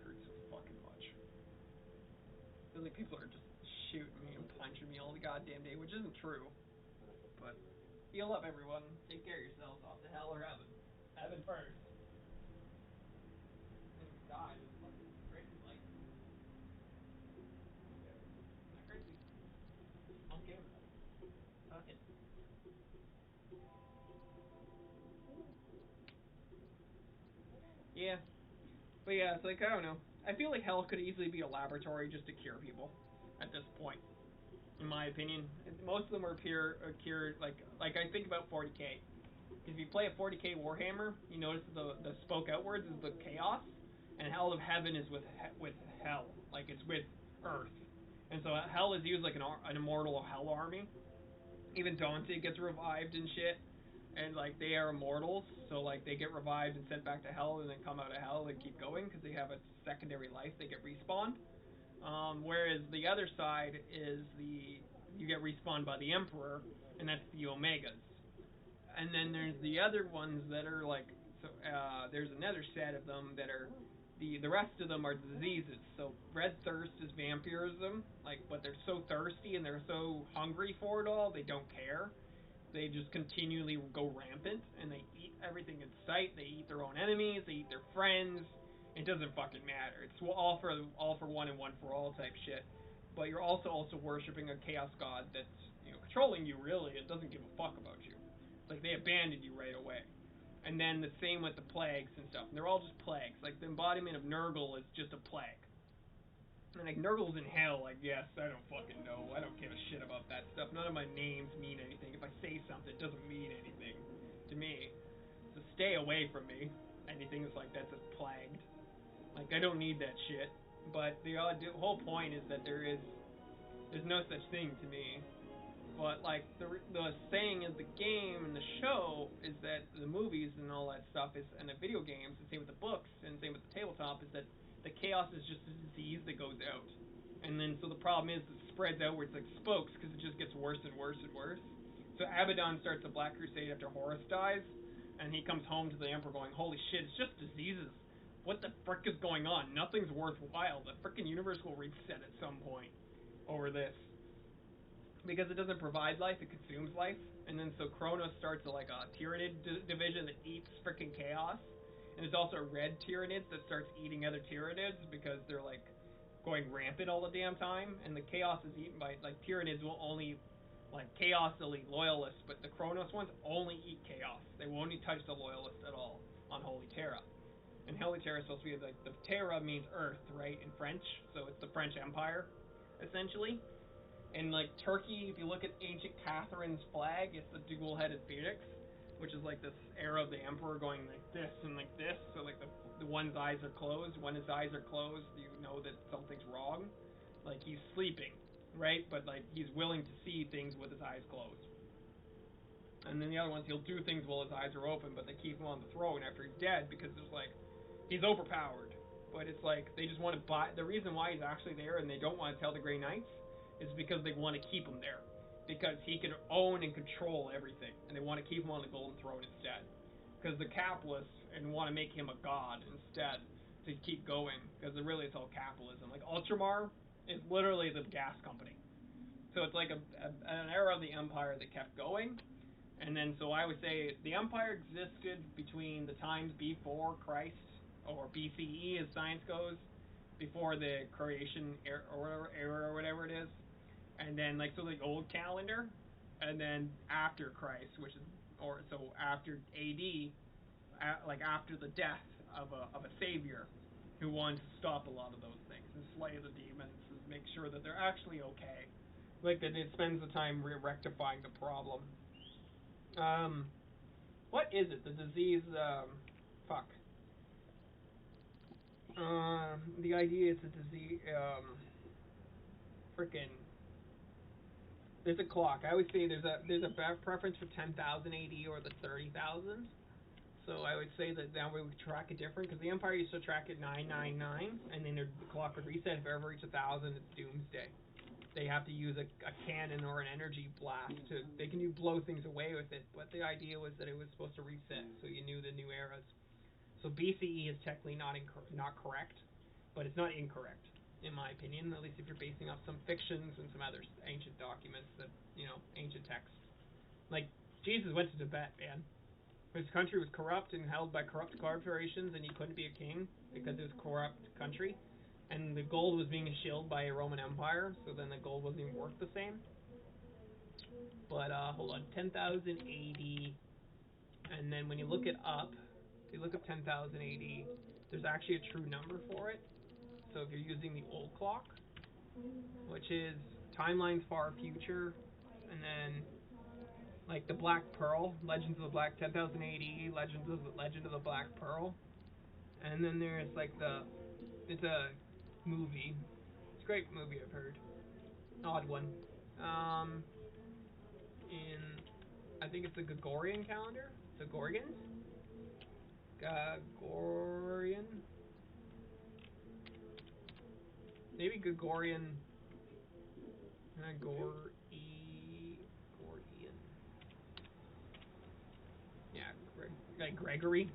hurt so fucking much. I feel like people are just shooting me and punching me all the goddamn day, which isn't true. But heal up, everyone. Take care of yourselves. Off to hell or heaven. Heaven first. And die. This fucking crazy light. Not crazy. I don't care. Fuck it. Yeah. But yeah, it's like, I don't know. I feel like hell could easily be a laboratory just to cure people at this point, in my opinion. Most of them are cured, like I think about 40k. If you play a 40k Warhammer, you notice the spoke outwards is the chaos, and hell of heaven is with hell, like it's with earth. And so hell is used like an immortal hell army. Even Dante gets revived and shit. And like they are immortals, so like they get revived and sent back to hell, and then come out of hell and keep going because they have a secondary life. They get respawned. Whereas the other side is you get respawned by the Emperor, and that's the Omegas. And then there's the other ones that are like, so there's another set of them that are the rest of them are diseases. So red thirst is vampirism, like, but they're so thirsty and they're so hungry for it all, they don't care. They just continually go rampant, and they eat everything in sight. They eat their own enemies. They eat their friends. It doesn't fucking matter. It's all for one and one for all type shit. But you're also worshiping a chaos god that's controlling you. Really, it doesn't give a fuck about you. It's like they abandoned you right away. And then the same with the plagues and stuff. And they're all just plagues. Like the embodiment of Nurgle is just a plague. And like Nurgle's in hell, I guess. I don't fucking know. I don't give a shit about that stuff. None of my names mean anything. If I say something, it doesn't mean anything to me. So stay away from me. Anything that's like that's plagued. Like I don't need that shit. But the whole point is that there's no such thing to me. But like the saying of the game and the show is that the movies and all that stuff is, and the video games, and same with the books, and same with the tabletop, is that the chaos is just a disease that goes out. And then so the problem is it spreads outwards like spokes because it just gets worse and worse and worse. So Abaddon starts the Black Crusade after Horus dies, and he comes home to the Emperor going, holy shit, it's just diseases. What the frick is going on? Nothing's worthwhile. The frickin' universe will reset at some point over this. Because it doesn't provide life, it consumes life. And then so Kronos starts like a Tyranid division that eats frickin' chaos. And there's also red Tyranids that starts eating other Tyranids because they're like going rampant all the damn time. And the chaos is eaten by, like, Tyranids will only, like, chaos elite loyalists, but the Kronos ones only eat chaos. They won't touch the loyalists at all on Holy Terra. And Holy Terra is supposed to be like, the Terra means earth, right, in French. So it's the French Empire, essentially. And like Turkey, if you look at ancient Catherine's flag, it's the dual-headed phoenix, which is like this arrow of the emperor going like this and like this. So like the one's eyes are closed. When his eyes are closed, you know that something's wrong. Like he's sleeping, right? But like he's willing to see things with his eyes closed. And then the other ones, he'll do things while his eyes are open, but they keep him on the throne after he's dead because there's like he's overpowered. But it's like they just want to buy. The reason why he's actually there and they don't want to tell the Grey Knights is because they want to keep him there. Because he can own and control everything. And they want to keep him on the golden throne instead. Because the capitalists and want to make him a god instead to keep going. Because really it's all capitalism. Like Ultramar is literally the gas company. So it's like an era of the empire that kept going. And then so I would say the empire existed between the times before Christ, or BCE as science goes, before the creation era or whatever it is. And then like so the old calendar, and then after Christ, which is so after AD, like after the death of a savior who wanted to stop a lot of those things and slay the demons and make sure that they're actually okay. Like that it spends the time rectifying the problem. What is it? The disease, the idea is a disease, frickin', there's a clock. I always say there's a preference for 10,000 AD or the 30,000. So I would say that now we would track it different, because the Empire used to track it 999, and then the clock would reset. If it ever reaches 1,000, it's doomsday. They have to use a cannon or an energy blast they can blow things away with it, but the idea was that it was supposed to reset, so you knew the new eras. So BCE is technically not correct, but it's not incorrect, in my opinion. At least if you're basing off some fictions and some other ancient documents that ancient texts. Like Jesus went to Tibet, man. His country was corrupt and held by corrupt corporations, and he couldn't be a king because it was a corrupt country. And the gold was being shilled by a Roman Empire, so then the gold wasn't even worth the same. But hold on, 10,000 AD, and then when you look it up, if you look up 10,000 AD, there's actually a true number for it. So if you're using the old clock, which is timelines far future, and then like the Black Pearl, Legends of the Black 10,000 AD, Legend of the Black Pearl, and then there's like it's a movie. It's a great movie, I've heard. Odd one. I think it's the Gregorian calendar. The Gorgons? Gregorian? Maybe Gregorian. Gregorian. Yeah, like Gregory.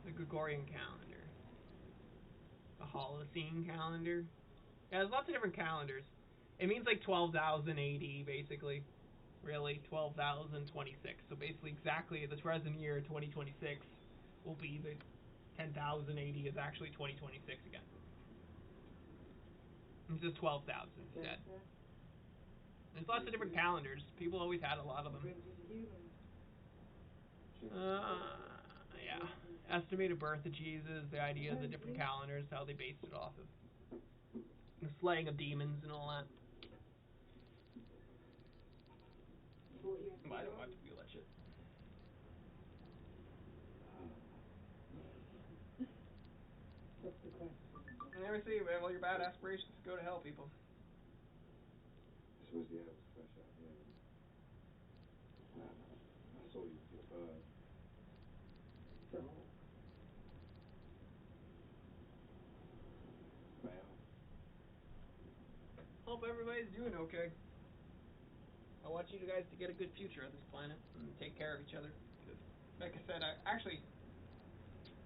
The Gregorian calendar. The Holocene calendar. Yeah, there's lots of different calendars. It means like 12,000 AD, basically. Really, 12,026. So basically, exactly the present year, 2026, will be the 10,000 AD is actually 2026 again. It's just 12,000 instead. There's lots of different calendars. People always had a lot of them. Yeah. Estimated birth of Jesus, the idea of the different calendars, how they based it off of. The slaying of demons and all that. I don't want to feel that shit. What's the question? And let me see, man, all your bad aspirations go to hell, people. This was the ass fresh out here. I saw you with your bird. So? Well. Hope everybody's doing okay. I want you guys to get a good future on this planet and take care of each other. Like I said,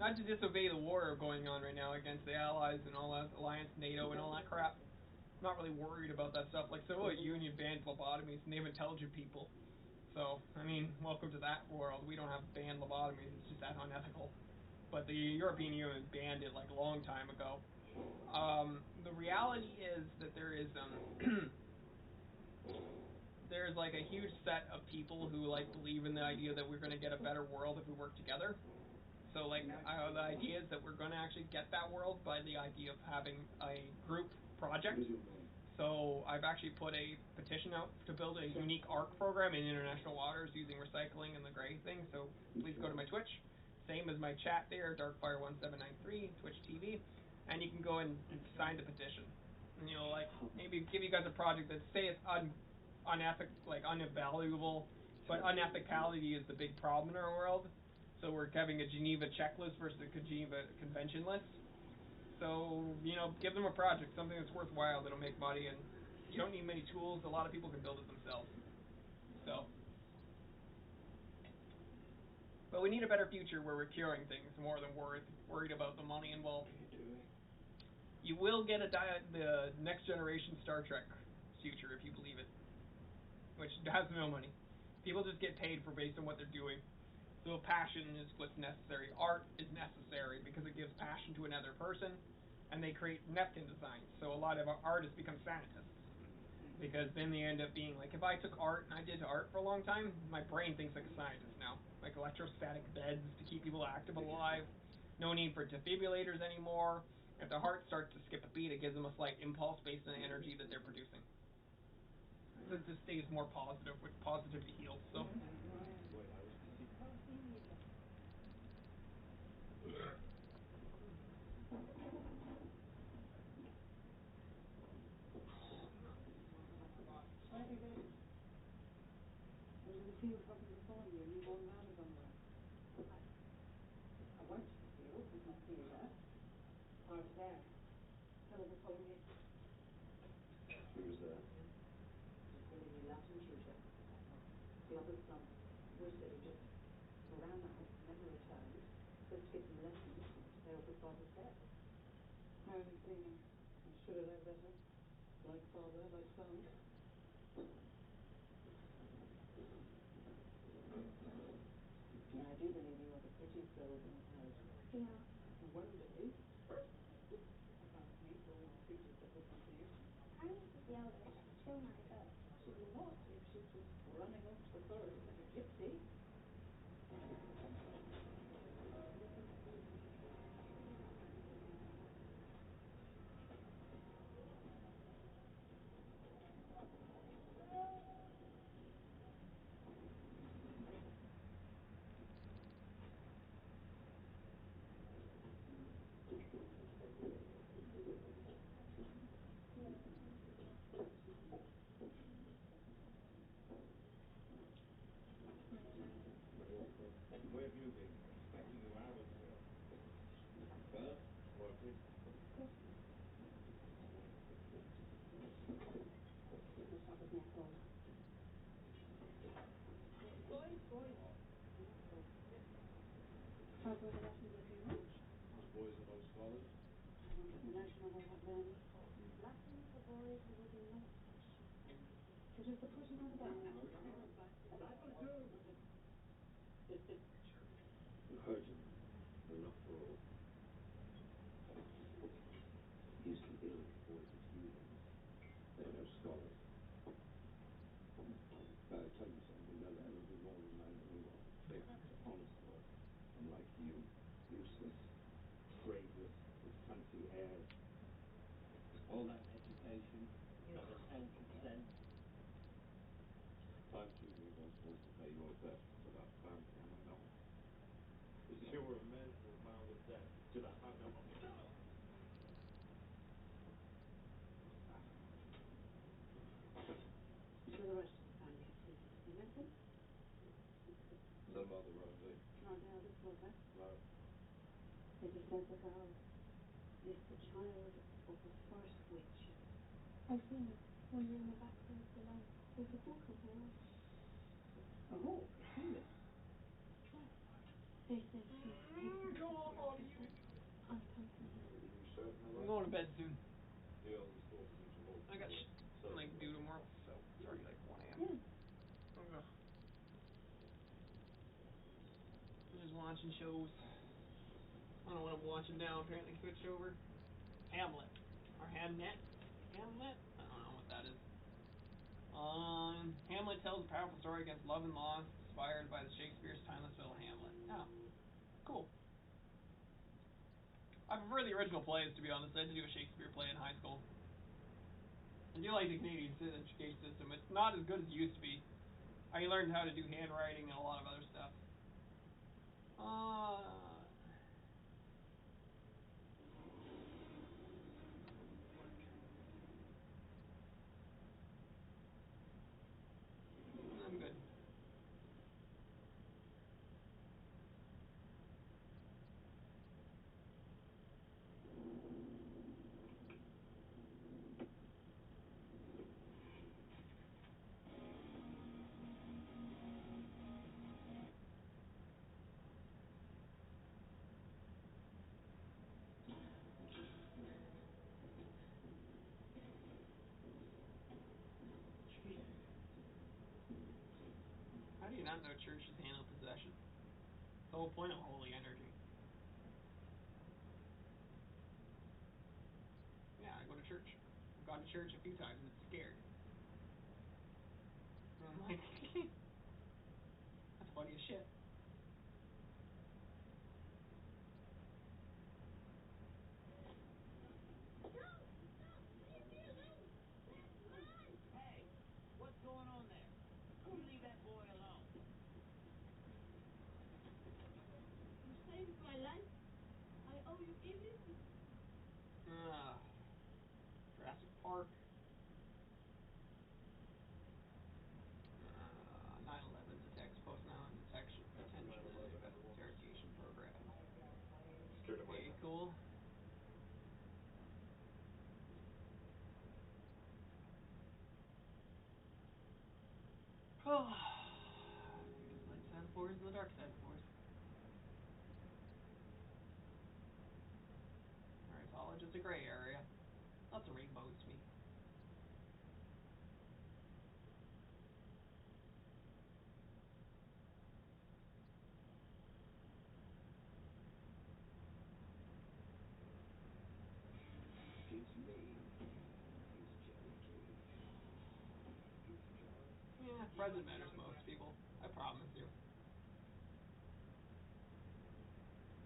not to disobey the war going on right now against the Allies and all that, Alliance, NATO, and all that crap. I'm not really worried about that stuff. Like, Soviet Union banned lobotomies, and they have intelligent people. So, I mean, welcome to that world. We don't have banned lobotomies. It's just that unethical. But the European Union banned it like a long time ago. The reality is that there is there's like a huge set of people who like believe in the idea that we're going to get a better world if we work together. So like the idea is that we're going to actually get that world by the idea of having a group project. So I've actually put a petition out to build a unique ARC program in international waters using recycling and the gray thing. So please go to my Twitch. Same as my chat there, Darkfire1793, Twitch TV. And you can go and sign the petition. And like maybe give you guys a project that say it's unvaluable, but unethicality is the big problem in our world. So we're having a Geneva checklist versus a Geneva convention list. So, give them a project, something that's worthwhile, that'll make money, and you don't need many tools. A lot of people can build it themselves. So, but we need a better future where we're curing things more than worried about the money involved. You will get the next generation Star Trek future if you believe it, which has no money. People just get paid based on what they're doing. So passion is what's necessary. Art is necessary because it gives passion to another person, and they create Neptune designs. So a lot of artists become scientists because then they end up being like, if I took art and I did art for a long time, my brain thinks like a scientist now. Like electrostatic beds to keep people active alive. No need for defibrillators anymore. If the heart starts to skip a beat, it gives them a slight impulse based on the energy that they're producing. So it just stays more positive, with positivity heals. So. Who was that? The other son was just around the house, never returned, but to give them lessons. They were father's dead. I haven't seen him. I should have known better. Like father, like son. And I do believe you are the prettiest girls in the house. Yeah. One day, apparently, all the creatures that listen to you, Iris is the eldest. She'll marry first. she will not if she's just running off the forest like a gypsy. Where have you been? Expecting you out of here. Birth? Working? The shop is near cold. Boys. How good the lessons are doing? Those boys are most scholars. I wonder if the notion of all that learning. Lessons for boys who will be naughty. So just the pushing on the back. Urgent, but not for all. Used to deal with boys as humans. They're no scholars. But I tell you something, they'll ever be more than I know of. They have to honest work. Unlike you, useless, tradeless, with fancy airs. All that education, not a cent to cent. I'm too responsible to pay your debt to that family, am I not? You were a mental amount of debt to that family. So the rest of the family is sleeping. You met them? The mother only. Not the eldest daughter. No. It is said the girl is the child of the first witch. I've seen it wandering the back roads alone. There's a book of her own. Oh, seen it. They say she's taken uncomfortable. You certain of I'm that? going to bed soon. The eldest daughter is your I got shit to like do tomorrow, so it's already like 1 a.m. Yeah. I'm just watching shows. I don't know what I'm watching now. Apparently switched over. Hamlet. Or Hamnet. Hamlet? I don't know what that is. Hamlet tells a powerful story against love and loss, inspired by the Shakespeare's timeless film Hamlet. Oh, cool. I prefer the original plays, to be honest. I had to do a Shakespeare play in high school. I do like the Canadian education system. It's not as good as it used to be. I learned how to do handwriting and a lot of other stuff. I'm good. How do you not know churches handle possession? The whole point of holy energy. Yeah, I go to church. I've gone to church a few times and it's scared. And I'm like, that's funny as shit. Hey, what's going on there? You leave that boy alone. You saved my life. I owe you everything. Jurassic Park. 9/11 detects post-9/11 detection potential interrogation program. Scared of Okay, cool. Oh, light side of force and the dark side of force. It's just a gray area. Lots of rainbows to me. It's me. It's Johnny Cage. It's John. Yeah, present matters most, people. I promise you.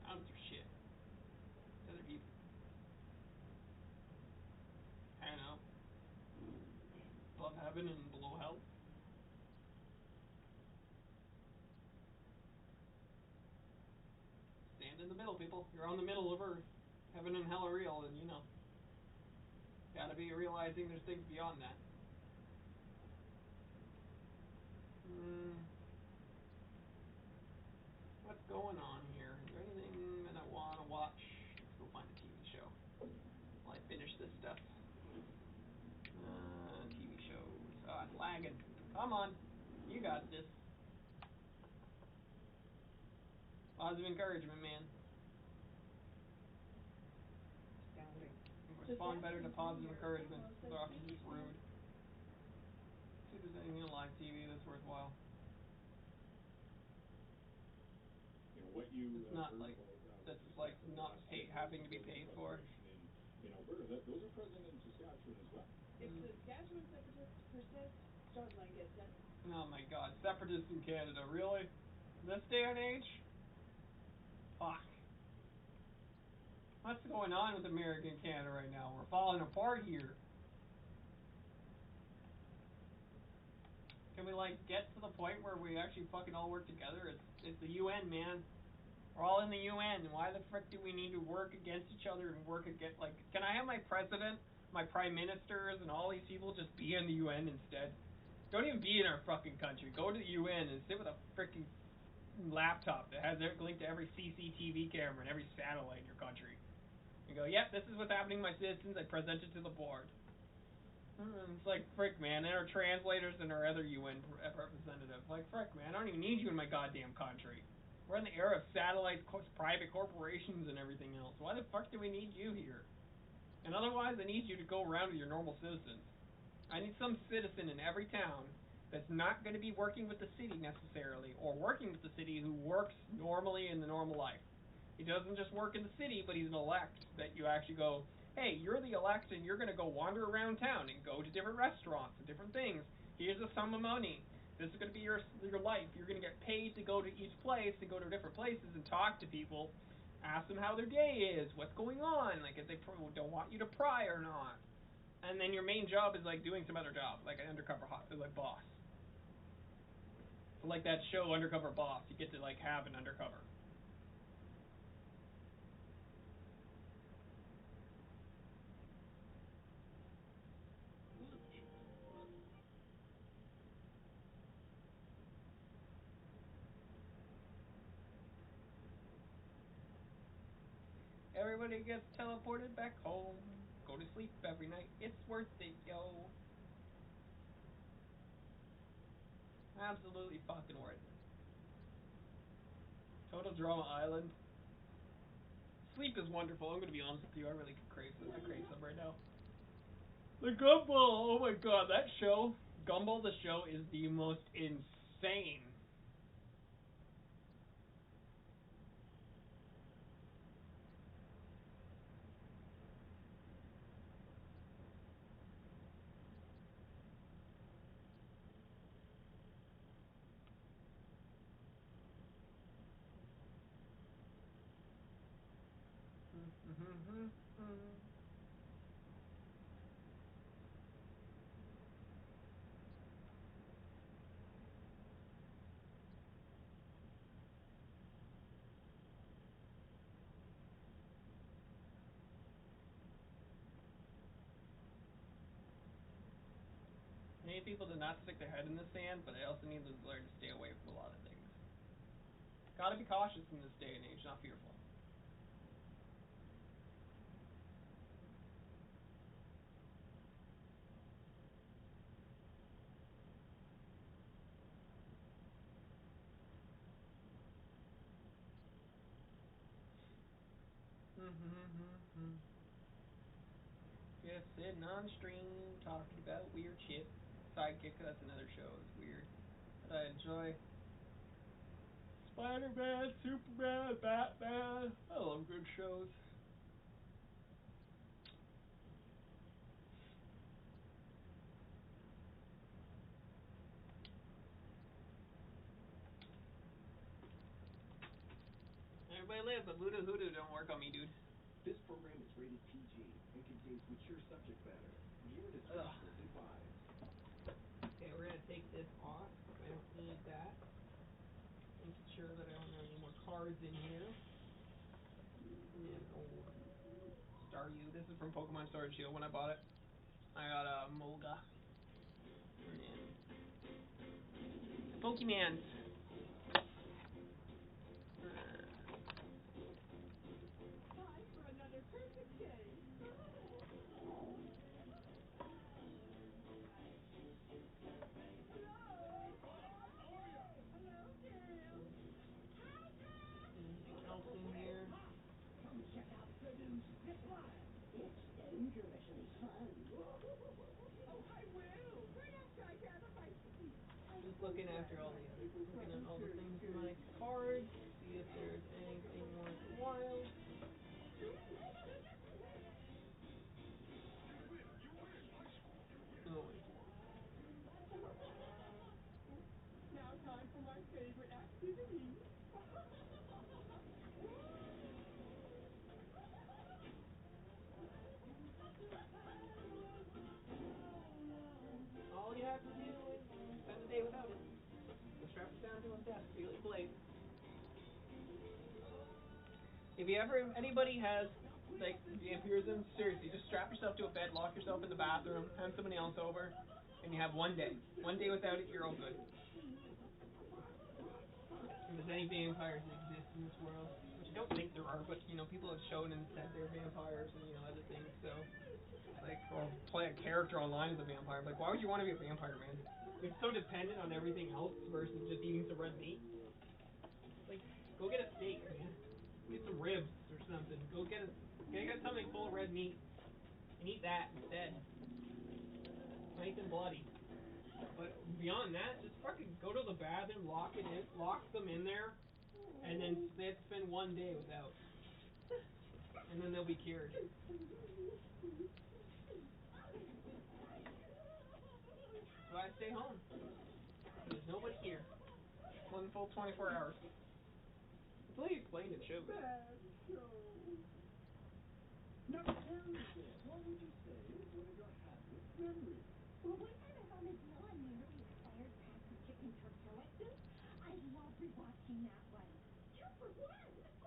I don't do shit. It's other people. I don't know. Above heaven and below hell. Stand in the middle, people. You're on the middle of Earth. Heaven and hell are real, and you know. Gotta be realizing there's things beyond that. What's going on here? Is there anything that I want to watch? Let's go find a TV show while I finish this stuff. TV shows. Oh, it's lagging. Come on. You got this. Positive encouragement, man. Astounding. Respond better to positive encouragement. They're often just rude. See if there's anything on live TV that's worthwhile. You know, what you It's not heard like about, that's like not having to be paid for. in Alberta, those are present in Saskatchewan as well. If Saskatchewan separatists persist, Stardline gets it. Oh my god, separatists in Canada, really? In this day and age? Fuck. What's going on with America and Canada right now? We're falling apart here. Can we like get to the point where we actually fucking all work together? It's the UN, man. We're all in the UN. Why the frick do we need to work against each other and work against, like, can I have my president, my prime ministers, and all these people just be in the UN instead? Don't even be in our fucking country. Go to the UN and sit with a freaking laptop that has it linked to every CCTV camera and every satellite in your country. You go, yep, this is what's happening to my citizens. I present it to the board. It's like, frick, man, and our translators and our other UN representatives. Like, frick, man, I don't even need you in my goddamn country. We're in the era of satellites, private corporations, and everything else. Why the fuck do we need you here? And otherwise, I need you to go around with your normal citizens. I need some citizen in every town that's not going to be working with the city necessarily, or working with the city who works normally in the normal life. He doesn't just work in the city, but he's an elect that you actually go, hey, you're the elect and you're going to go wander around town and go to different restaurants and different things. Here's a sum of money. This is going to be your life. You're going to get paid to go to each place and go to different places and talk to people, ask them how their day is, what's going on, like if they don't want you to pry or not. And then your main job is like doing some other job, like an undercover like boss. So like that show Undercover Boss, you get to like have an undercover. Everybody gets teleported back home. Go to sleep every night. It's worth it, yo. Absolutely fucking worth it. Total Drama Island. Sleep is wonderful. I'm gonna be honest with you. I really crave some. I crave some right now. The Gumball. Oh my god, that show. Gumball the show is the most insane. I need people to not stick their head in the sand, but I also need them to learn to stay away from a lot of things. Gotta be cautious in this day and age, not fearful. Just sitting on stream, talking about weird shit. Sidekick, that's another show, it's weird. But I enjoy Spider-Man, Superman, Batman. I love good shows. Everybody live, but Ludo Hoodoo don't work on me, dude. This program is rated PG and contains mature subject matter. Viewer discretion is advised. Okay, we're gonna take this off. I don't need that. Making sure that I don't have any more cards in here. And old Staryu. This is from Pokemon Sword and Shield when I bought it. I got a Molga. And Pokemans. Time for another perfect day. Anything else in here? Come check out Goodens Zip Line. It's dangerously fun. Oh, I will. Right after I gather my seeds. Just looking after all the looking at all the things in my cards, see if there's anything worthwhile. Oh, Now time for my favorite activity. all you have to do is spend a day without it. Just strap it down to his desk, Feely Blade. If you ever, anybody has, like, vampirism, seriously, just strap yourself to a bed, lock yourself in the bathroom, have somebody else over, and you have one day. One day without it, you're all good. If there's any vampires that exist in this world, which I don't think there are, but, you know, people have shown and said they're vampires and, you know, other things, so, like, or play a character online as a vampire. Like, why would you want to be a vampire, man? It's so dependent on everything else versus just eating some red meat. Like, go get a steak, man. Get some ribs or something. Go get something full of red meat and eat that instead. Nice and bloody. But beyond that, just fucking go to the bathroom, lock them in there, and then they have to spend one day without. And then they'll be cured. So I stay home. There's nobody here. One full 24 hours. Until you explain it, show. Bad show. Now tell me, Dad, what would you say is one of your happiest memories? Well, one time I found a deal on nearly expired Patsy Chicken Tortilla soup. I love rewatching that one. 2 for 1!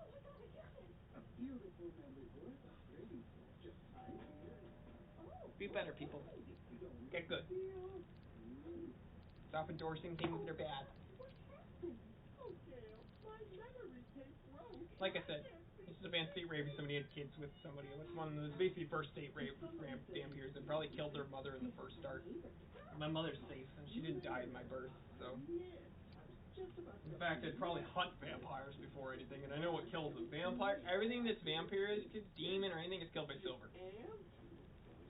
Oh, I gotta get it! A beautiful memory, boy. Upgrading just time here. Oh! Be better, people. You don't Get good. feel? Stop endorsing things that are bad. What happened? Oh, Gail, my memory tape broke. Like I said, this is a advanced date rape if somebody had kids with somebody. Like one of the basically first date rape vampires that probably killed their mother in the first start. My mother's safe and she didn't die in my birth, so. In fact, I'd probably hunt vampires before anything, and I know what kills them. Everything that's vampiric, demon, or anything is killed by silver.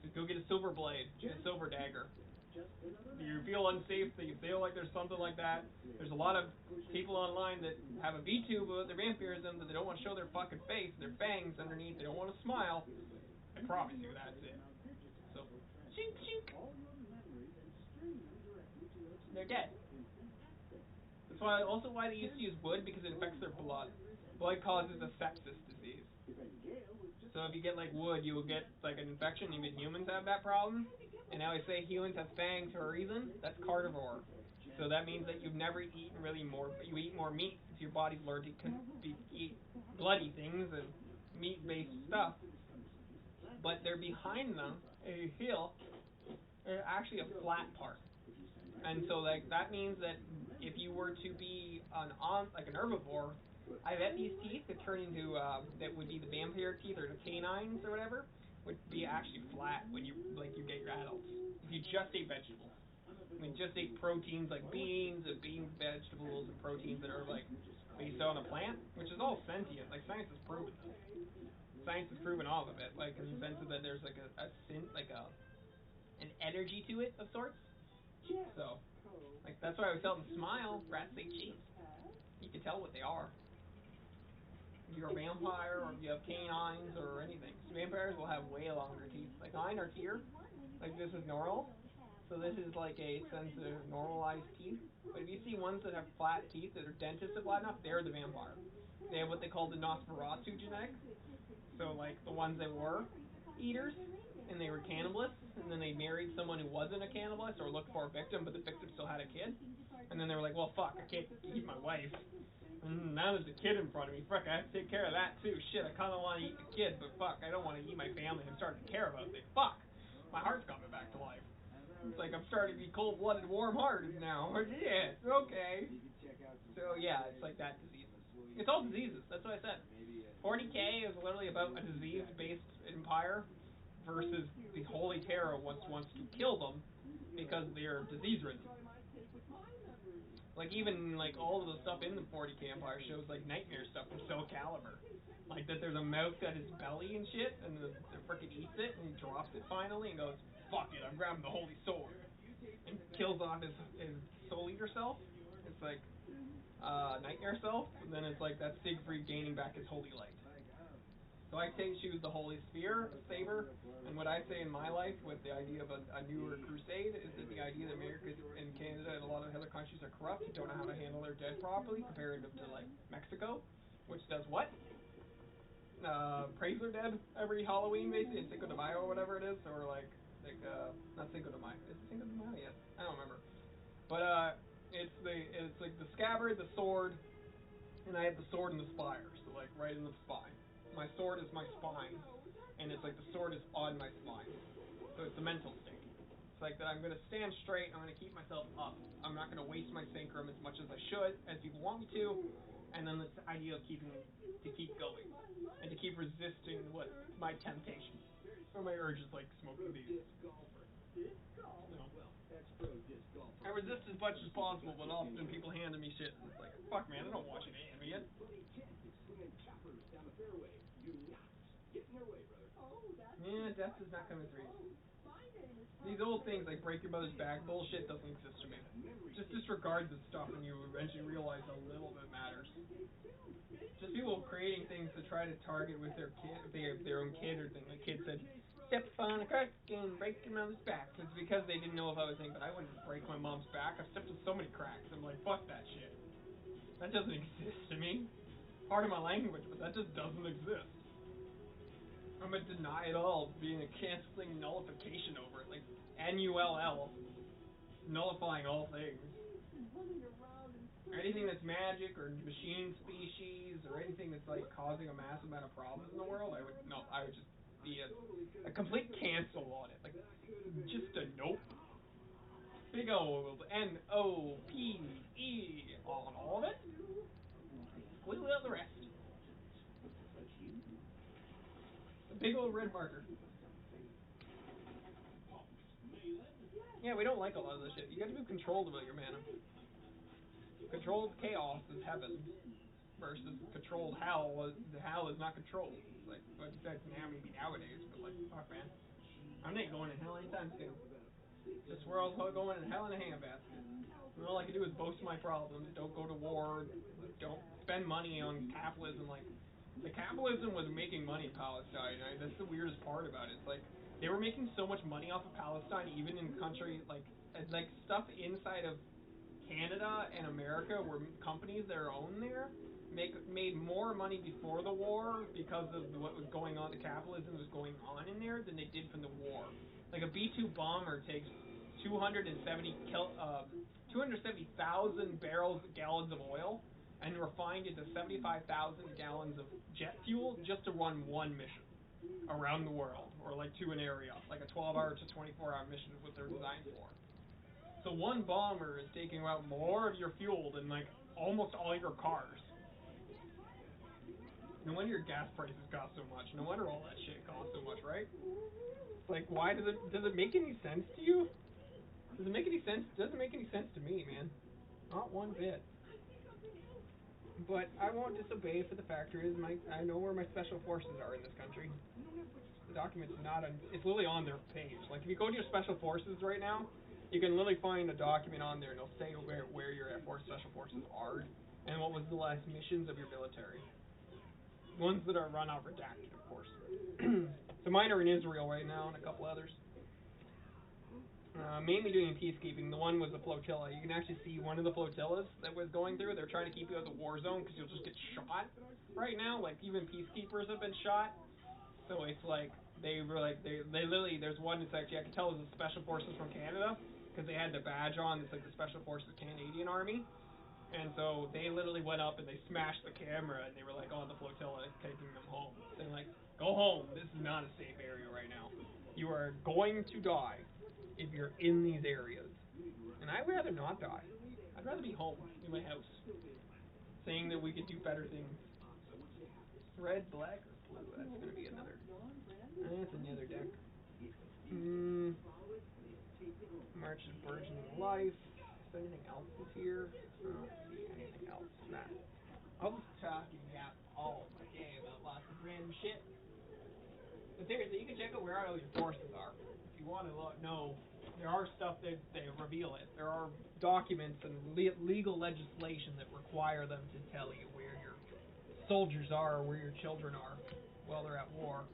So go get a silver blade, get a silver dagger. If you feel unsafe, that you feel like there's something like that, there's a lot of people online that have a VTube about their vampirism, that they don't want to show their fucking face, their fangs underneath, they don't want to smile. I promise you that's it. So, chink chink. They're dead. That's why they used to use wood, because it affects their blood. Blood causes a sepsis disease. So if you get like wood, you will get like an infection. Even humans have that problem. And now I say humans have fangs for a reason. That's carnivore. So that means that you've never eaten really more. You eat more meat if your body's learned to eat bloody things and meat-based stuff. But they're behind them. If you feel, they're actually a flat part. And so like that means that if you were to be an herbivore, I bet these teeth that turn into that would be the vampire teeth or the canines or whatever would be actually flat when you get your adults. If you just ate vegetables, I mean just ate proteins like beans and bean vegetables and proteins that are like based on a plant, which is all sentient. Like science has proven this. science has proven all of it, like in the sense of that there's like a an energy to it of sorts. So, like that's why I was telling Smile, rats say cheese. You can tell what they are. If you're a vampire or if you have canines or anything. So vampires will have way longer teeth. Like mine are here. Like this is normal. So this is like a sense of normalized teeth. But if you see ones that have flat teeth that are dentist and flat enough, they're the vampire. They have what they call the Nosferatu genetics. So like the ones that were eaters and they were cannibalists and then they married someone who wasn't a cannibalist or looked for a victim but the victim still had a kid. And then they were like, well fuck, I can't eat my wife. And now there's a kid in front of me. Fuck, I have to take care of that too. Shit, I kind of want to eat the kid, but fuck, I don't want to eat my family. I'm starting to care about it. Fuck, my heart's coming back to life. It's like I'm starting to be cold-blooded, warm-hearted now. Yeah, okay. So yeah, it's like that disease. It's all diseases. That's what I said. 40K is literally about a disease-based empire versus the Holy Terror wants to kill them because they're disease-ridden. Like even like all of the stuff in the 40K Empire shows like nightmare stuff from Soul Calibur. Like that there's a mouse at his belly and shit, and the frickin' eats it and he drops it finally and goes, fuck it, I'm grabbing the holy sword, and kills off his soul eater self. It's like nightmare self, and then it's like that's Siegfried gaining back his holy light. So I choose the holy spear, saber, and what I say in my life with the idea of a newer crusade is that the idea that America and Canada and a lot of other countries are corrupt and don't know how to handle their dead properly, comparative to like Mexico, which does what? Praise their dead every Halloween, basically, Cinco de Mayo or whatever it is, or like not Cinco de Mayo. Is it Cinco de Mayo? Yes, I don't remember. But it's like the scabbard, the sword, and I have the sword and the spire, so like right in the spine. My sword is my spine, and it's like the sword is on my spine. So it's the mental state. It's like that I'm going to stand straight, I'm going to keep myself up. I'm not going to waste my synchron as much as I should, as people want me to, and then this idea of keep going, and to keep resisting what my temptations, or my urges like smoking these. I resist as much as possible, but often people hand me shit, and it's like, fuck man, I don't watch an anime yet. Yeah, death is not coming through. These old things like break your mother's back bullshit doesn't exist to me. Just disregard the stuff and you eventually realize a little bit matters. Just people creating things to try to target with their kid, their own kid, or thing. The kid said, step on a crack and break your mother's back. It's because they didn't know if I was thinking, but I wouldn't break my mom's back. I've stepped on so many cracks. I'm like, fuck that shit. That doesn't exist to me. Part of my language, but that just doesn't exist. I'm gonna deny it all, being a canceling nullification over it, like NULL, nullifying all things. Anything that's magic or machine species or anything that's like causing a massive amount of problems in the world, I would just be a complete cancel on it, like just a nope. Big old NOPE on all of it. Completely out the rest. Big old red marker. Yeah, we don't like a lot of this shit. You gotta be controlled about your mana. Controlled chaos is heaven, versus controlled hell. Hell is not controlled. It's like, but that's now maybe nowadays, but like, fuck man, I'm not going to hell anytime soon. This world's going in hell in a handbasket. And all I can do is boast my problems. Don't go to war. Don't spend money on capitalism. Like, the capitalism was making money in Palestine. Right? That's the weirdest part about it. It's like they were making so much money off of Palestine, even in country like stuff inside of Canada and America, where companies that are owned there made more money before the war because of what was going on. The capitalism was going on in there than they did from the war. Like a B-2 bomber takes 270,000 gallons of oil and refined into 75,000 gallons of jet fuel just to run one mission around the world, or like to an area, like a 12-hour to 24-hour mission is what they're designed for. So one bomber is taking out more of your fuel than like almost all your cars. No wonder your gas prices cost so much. No wonder all that shit costs so much, right? Like, why does it make any sense to you? Does it make any sense? It doesn't make any sense to me, man. Not one bit. But I won't disobey for the fact is I know where my special forces are in this country. The document's not on. It's literally on their page. Like if you go to your special forces right now, you can literally find a document on there, and it'll say where your Air Force special forces are, and what was the last missions of your military. Ones that are run out redacted, of course. So mine are in Israel right now, and a couple others. Mainly doing peacekeeping. The one was a flotilla. You can actually see one of the flotillas that was going through. They're trying to keep you out of the war zone because you'll just get shot. Right now, like even peacekeepers have been shot. So it's like they literally. There's one that's actually I can tell is the special forces from Canada because they had the badge on. It's like the special forces Canadian Army. And so they literally went up and they smashed the camera and they were like on the flotilla taking them home. They're like, go home. This is not a safe area right now. You are going to die if you're in these areas. And I'd rather not die. I'd rather be home in my house. Saying that we could do better things. Red, black, or blue. That's going to be another. That's another deck. March of Burgeoning Life. Is there anything else this year? I don't see anything else. Nah. I was talking all day about lots of random shit. But seriously, you can check out where all your forces are. If you want to know, there are stuff that they reveal it. There are documents and legal legislation that require them to tell you where your soldiers are or where your children are while they're at war.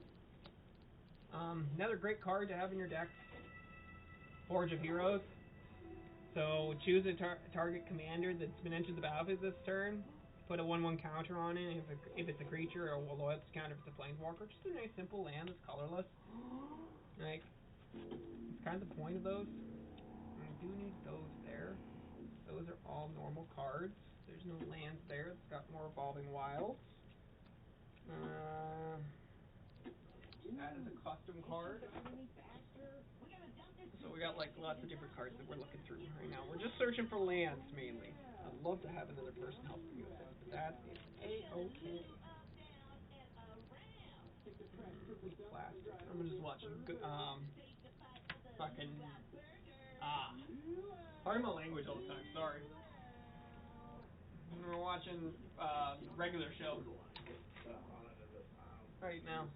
Another great card to have in your deck, Forge of Heroes. So choose a target commander that's been entered the battlefield this turn. Put a 1/1 counter on it if it's a creature, or a loyalty counter if it's a planeswalker. Just a nice simple land that's colorless. Like, it's kind of the point of those. And we do need those there. Those are all normal cards. There's no lands there. It's got more Evolving Wilds. That is a custom card. So we got like lots of different cards that we're looking through right now. We're just searching for lands mainly. I'd love to have another person help me with it, but that is A-okay. Plastic. I'm just watching fucking pardon my language all the time, sorry. We're watching regular show right now.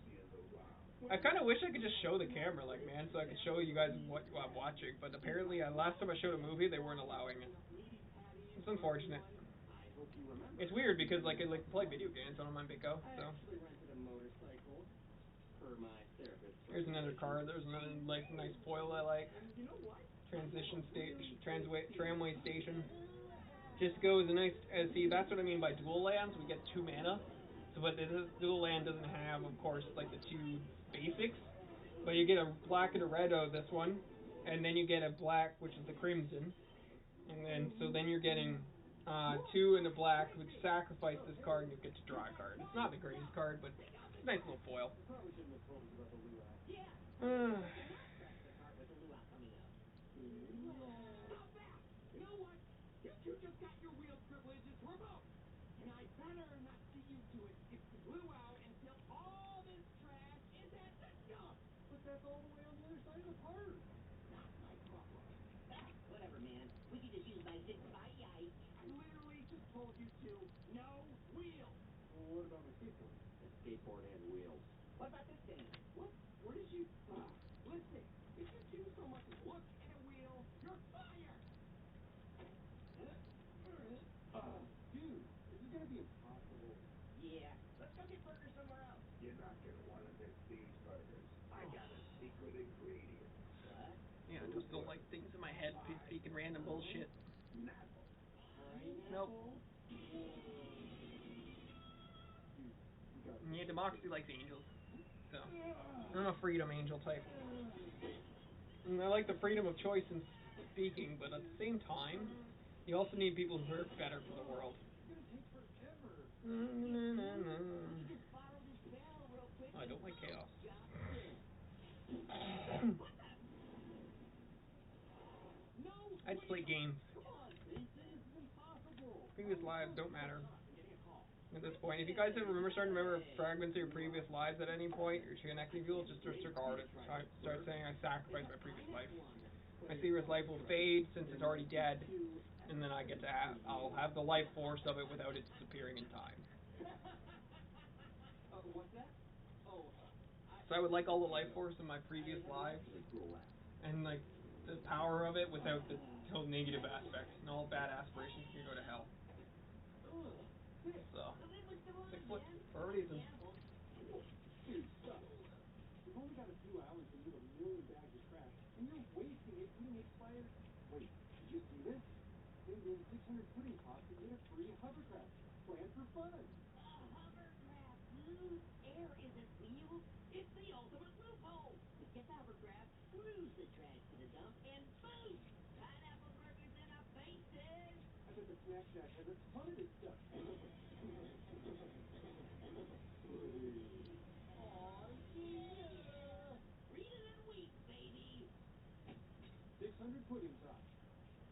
I kind of wish I could just show the camera, like, man, so I could show you guys what I'm watching. But apparently, last time I showed a movie, they weren't allowing it. It's unfortunate. It's weird because, like, I play video games on my Pico, so. Here's another card. There's another, like, nice foil I like. Tramway station. Just goes a nice. See, that's what I mean by dual lands. We get 2 mana. So, but this dual land doesn't have, of course, like the 2 basics, but you get a black and a red out of this one, and then you get a black, which is the crimson, and then you're getting 2 and a black, which sacrifice this card and you get to draw a card. It's not the greatest card, but it's a nice little foil. You just got your wheel privileges revoked, and I better not see you do it if you blew out until all this trash is at the dump. But that's all the way on the other side of the park. Not my problem. Whatever, man. We could just use my zip by yike. I literally just told you to. No wheels. Well, what about my skateboard? The skateboard has wheels. What about this thing? What? Where did you? Listen. If you do so much as look at a wheel, you're fired. Dude, this is gonna be impossible. Yeah, let's go get burgers somewhere else. You're not gonna want to miss these burgers. I got a secret ingredient. What? Yeah, I just don't like things in my head speaking random bullshit. Nope. Yeah, Democracy likes angels. So, I'm a freedom angel type. And I like the freedom of choice in speaking, but at the same time, you also need people who are better for the world. I don't like chaos. I'd play games. Previous lives don't matter. At this point, if you guys ever starting to remember fragments of your previous lives at any point, you're connecting people, just disregard it. Start saying I sacrificed my previous life. My Seer's life will fade since it's already dead, and then I'll have the life force of it without it disappearing in time. What's that? Oh, So I would like all the life force in my previous lives, and like the power of it without the whole negative aspects, and all bad aspirations can go to hell. So 6 foot for a reason. Dude, stop. We've only got a few hours to move 1 million bags of trash, and you're wasting it eating expired. Wait, did you see this? Send in 600 pudding pops and get a free hovercraft. Plan for fun. Hovercraft. Air isn't wheels. It's the ultimate loophole. Get the hovercraft, cruise the trash to the dump, and boom! Pineapple burgers in our faces. I bet the Snack Shack has a ton of this stuff. Aw, yeah! Read it and weep, baby. 600 pudding pops.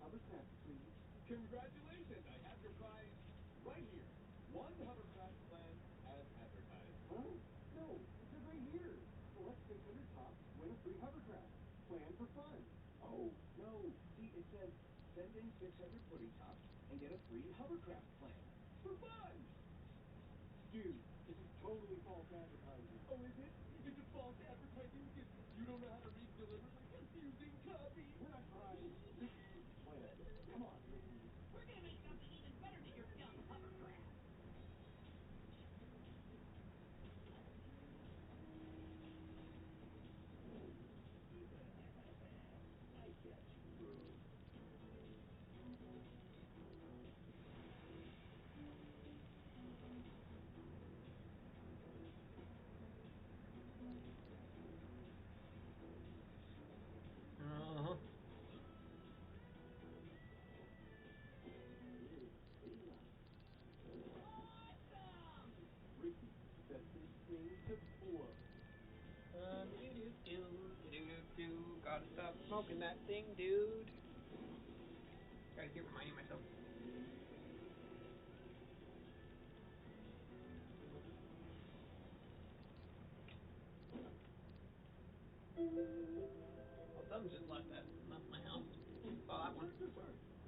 Hovercraft, please. Congratulations, I have your prize right here. One hovercraft plan as advertised. Huh? No, it says right here. Select 600 pops, win a free hovercraft. Plan for fun. Oh, no. See, it says send in 600 pudding tops and get a free hovercraft plan. For fun! Dude, this is totally false advertising. Oh, is it? Is it false advertising because you don't know how to read deliberately confusing copy? We're not trying. This is the plan. Come on, Ricky. We're gonna make something even better than your dumb hovercraft. I got you, bro. Uh-huh. Ricky, set this thing to blow. Gotta stop smoking that thing, dude. Gotta keep reminding myself. Well, something just left my house. Oh, that one. Sir,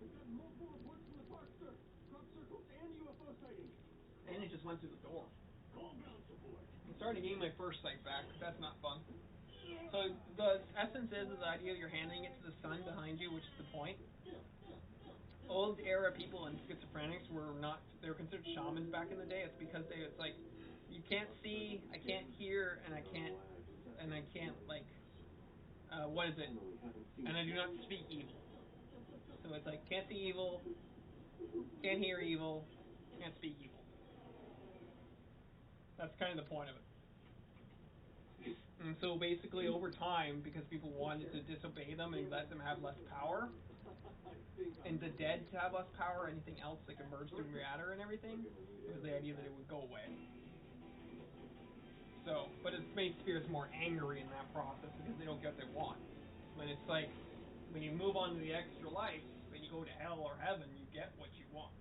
we've got multiple reports from the park, sir. Crop circles and UFO sightings. And it just went through the door. Call ground support. I'm starting to gain my first sight back. That's not fun. So the essence is the idea that you're handing it to the sun behind you, which is the point. Old era people and schizophrenics they were considered shamans back in the day. It's because it's like you can't see, I can't hear, and I can't like what is it? And I do not speak evil. So it's like can't see evil, can't hear evil, can't speak evil. That's kind of the point of it. And so basically over time, because people wanted to disobey them and let them have less power, and the dead to have less power, anything else that can merge through matter and everything, it was the idea that it would go away. So, but it made spirits more angry in that process because they don't get what they want. But it's like, when you move on to the extra life, when you go to hell or heaven, you get what you want.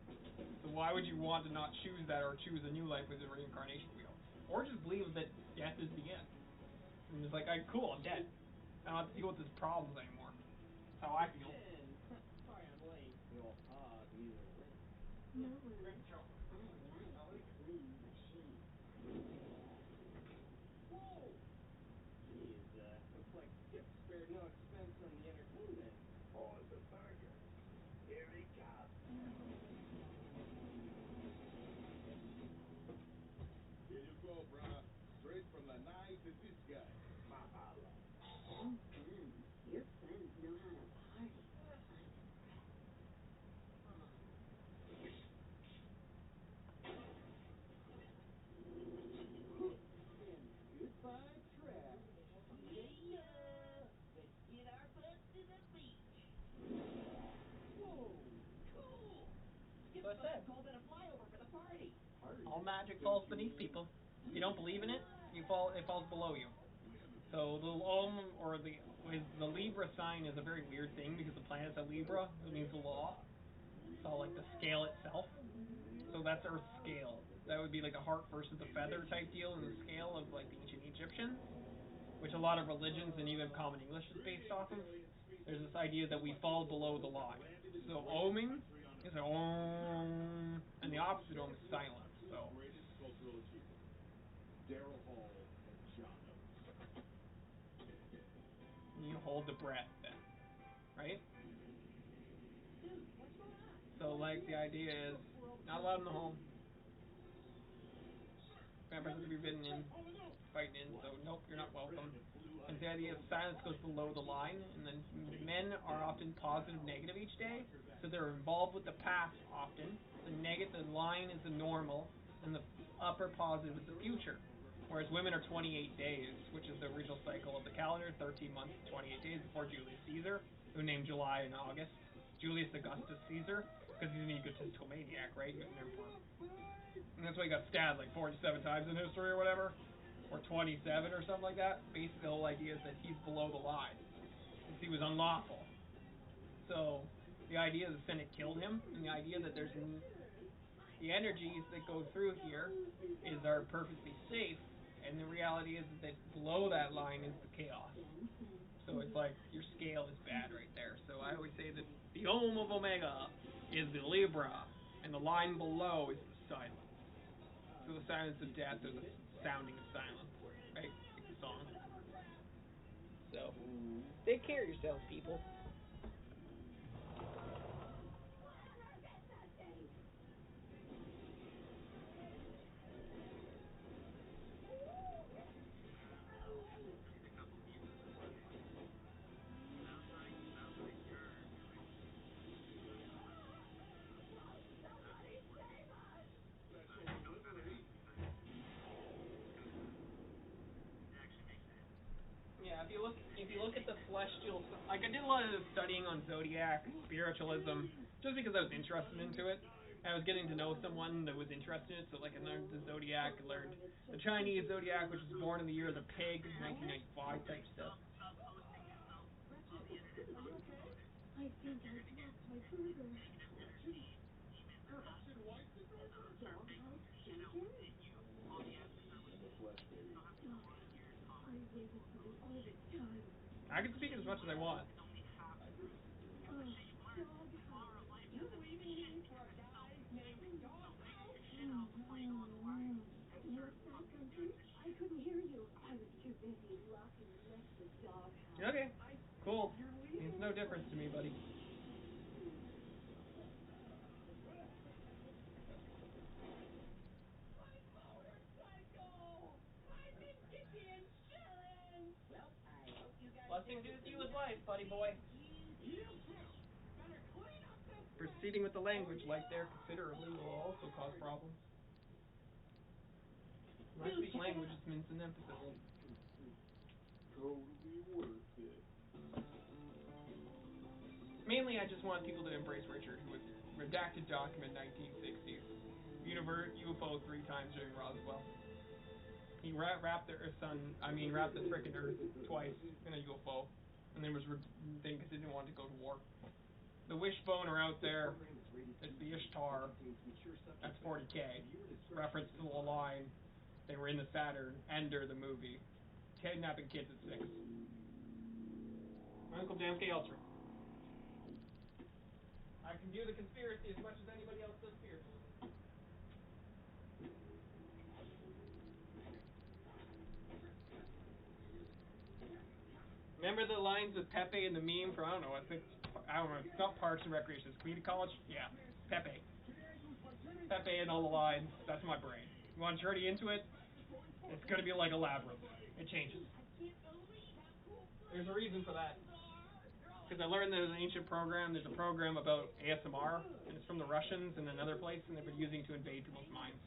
So why would you want to not choose that or choose a new life with a reincarnation wheel? Or just believe that death is the end. And it's like, cool, I'm dead. I don't have to deal with these problems anymore. That's how I feel. Sorry I'm late. You'll either way. No worries. I like clean machines. Whoa! Geez, looks like Skip spared no expense on the entertainment. Oh, the burger. Here he comes. Here you go, brother. Straight from the nicest guy. Mahala. Your friends know how to party. And goodbye, trash. Yeah. Let's get our butts to the beach. Whoa! Cool. Skip What's that? called it a flyover for the party. All magic falls beneath people. If you don't believe in it, it falls below you. So the or the Libra sign is a very weird thing because the planet's a Libra. It means the law. So like the scale itself. So that's Earth's scale. That would be like a heart versus a feather type deal in the scale of like the ancient Egyptians, which a lot of religions and even common English is based off of. there's this idea that we fall below the line. So oming is an om, and the opposite om is silence. So Greatest cultural achievement. Daryl Hall and John Oates. you hold the breath then, right? So like the idea is not allowed in the home. Vampires have to be ridden in, fighting in. So nope, you're not welcome. And the idea is silence goes below the line, and then men are often positive, negative each day. So they're involved with the past often. The line is the normal, and the upper positive is the future. Whereas women are 28 days, which is the original cycle of the calendar, 13 months, 28 days before Julius Caesar, who named July and August. Julius Augustus Caesar, because he's an egotistical maniac, right? He was an emperor. And that's why he got stabbed like 47 times in history or whatever, or 27 or something like that. Basically, the whole idea is that he's below the line, since he was unlawful. So the idea the Senate killed him, and the idea that there's the energies that go through here are perfectly safe, and the reality is that below that line is the chaos. So it's like your scale is bad right there. So I always say that the Om of Omega is the Libra, and the line below is the silence. So the silence of death or the sounding of silence, right? Like the song. So take care of yourselves, people. If you look at the celestial, like I did a lot of studying on zodiac, spiritualism, just because I was interested into it. I was getting to know someone that was interested in it, so like I learned the zodiac, I learned the Chinese zodiac, which was born in the year of the pig, 1995 type stuff. I think I dropped my burger. Perhaps in white syndrome? Doghouse bacon? The flesh, baby. I waited for you all this time. I can speak as much as I want. Doghouse. You're leaving me for a guy named Doghouse? What's that, Gunther? I couldn't hear you. I was too busy laughing at the doghouse. Okay, cool. It's no difference to me, buddy. Blessing to you with life, buddy boy. Proceeding with the language like there considerably will also cause problems. When I speak language, it's meant an emphasis. Totally worth it. Mainly, I just want people to embrace Richard, who was redacted document 1960s. UFO 3 times during Roswell. He wrapped the frickin' Earth twice in a UFO, and then was thing because he didn't want to go to war. The Wishbone are out there. It's the Ishtar. That's 40K. Reference to the line. They were in the Saturn. Ender, the movie. Kidnapping kids at 6. My Uncle Dan K. Elser. I can view the conspiracy as much as anybody else does spiritualism. Remember the lines with Pepe in the meme from, I don't know, it's not Parks and Recreation, it's Community College? Yeah, Pepe and all the lines, that's my brain. You want to journey into it? It's going to be like a labyrinth. It changes. There's a reason for that. Because I learned there's an ancient program, there's a program about ASMR, and it's from the Russians in another place, and they've been using to invade people's minds.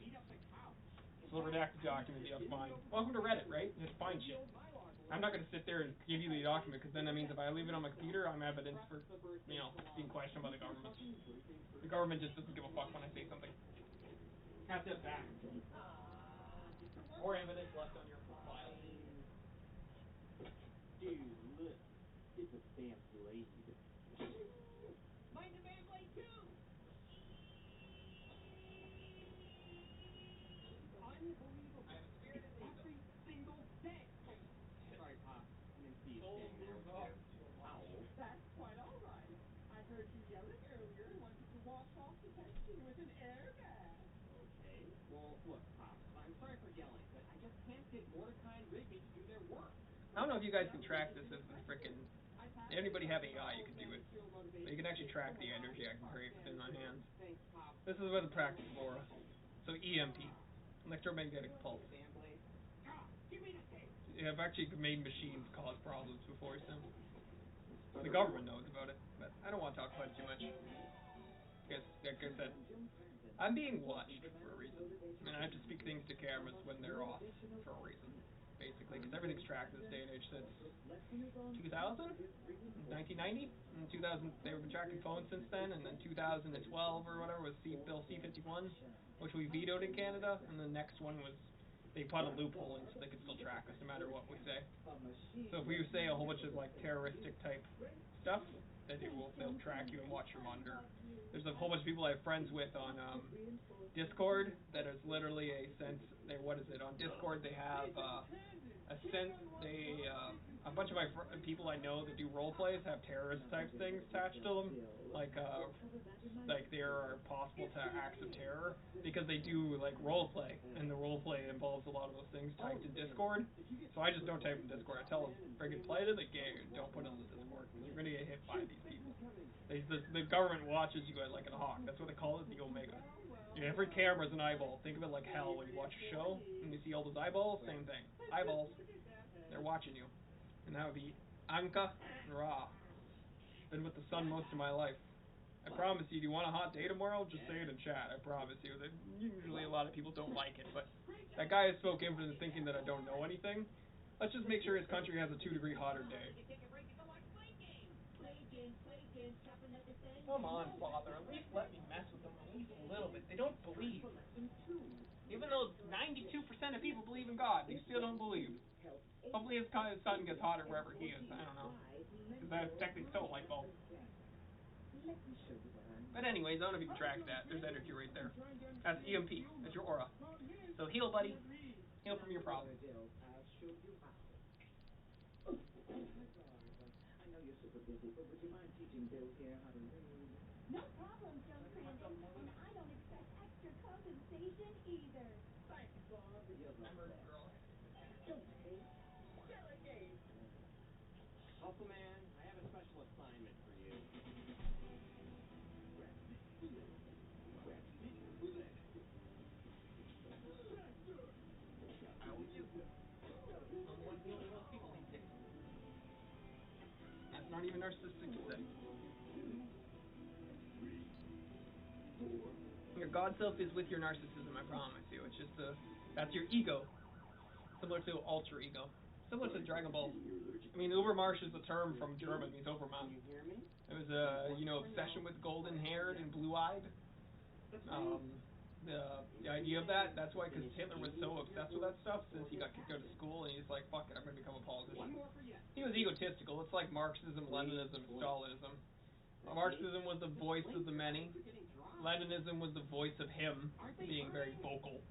So the redacted document that you have to find. Welcome to Reddit, right? You have to find shit. I'm not going to sit there and give you the document, because then that means if I leave it on my computer, I'm evidence for, being questioned by the government. The government just doesn't give a fuck when I say something. Have to have facts. Or evidence left on your file. Dude, look. It's a damn blade. Mind the Beyblade too! Unbelievable. Every single day. Sorry, Pop. I didn't see you standing there with your towel. That's crashing with an airbag. Okay. Well, look, Pops, I'm sorry for yelling, but I just can't get Mordecai and Rigby to do their work. I don't know if you guys can track this as the frickin'. Anybody have AI, you can do it. But you can actually track the energy I can create within my hands. Thanks, Pops. This is with a practice aura. So EMP, electromagnetic pulse. Blade. Give me the tape. I've actually made machines cause problems before, so the government knows about it. But I don't want to talk about it too much. Because, like I said, I'm being watched for a reason, and I have to speak things to cameras when they're off for a reason, basically, because everything's tracked this day and age since 2000, 1990, in 2000 they've been tracking phones since then, and then 2012 or whatever was Bill C-51, which we vetoed in Canada, and the next one was they put a loophole in so they could still track us no matter what we say. So if we say a whole bunch of like terroristic type stuff, then they'll track you and watch your monitor. There's a whole bunch of people I have friends with on Discord that is literally a sense. What is it on Discord? They have a sense. A bunch of my people I know that do role plays have terrorist type things attached to them, like there are possible acts of terror because they do like role play, and the role play involves a lot of those things typed in Discord. So I just don't type in Discord. I tell them friggin' play it in the game. Don't put it in the Discord because you're gonna get hit by these people. The government watches you like a hawk. That's what they call it, the Omega. Yeah, every camera's an eyeball. Think of it like hell when you watch a show and you see all those eyeballs. Same thing. Eyeballs. They're watching you. And that would be Anka and Ra. Been with the sun most of my life. I promise you, do you want a hot day tomorrow? Just say it in chat. I promise you. That usually a lot of people don't like it, but that guy has spoken for thinking that I don't know anything. Let's just make sure his country has a 2-degree hotter day. Come on, Father. At least let me mess with them at least a little bit. They don't believe. Even though 92% of people believe in God, they still don't believe. Hopefully his sun gets hotter wherever he is. I don't know. Because that's technically still a light bulb. But anyways, I don't know if you can track that. There's energy right there. That's EMP. That's your aura. So heal, buddy. Heal from your problem. No problem, Joe Crandall. And I don't expect extra compensation either. Thanks, Bob. Delegate. Muscle Man, I have a special assignment for you. That's not even narcissistic to say. Your God self is with your narcissism, I promise you. It's just that's your ego. Similar to alter ego. Similar to Dragon Ball. I mean, Übermarsch is a term from German, means Overman. It was a, obsession with golden-haired and blue-eyed. The idea of that's why, because Hitler was so obsessed with that stuff since he got kicked out of school, and he's like, fuck it, I'm going to become a politician. He was egotistical. It's like Marxism, Leninism, Stalinism. Marxism was the voice of the many. Leninism was the voice of him being very vocal.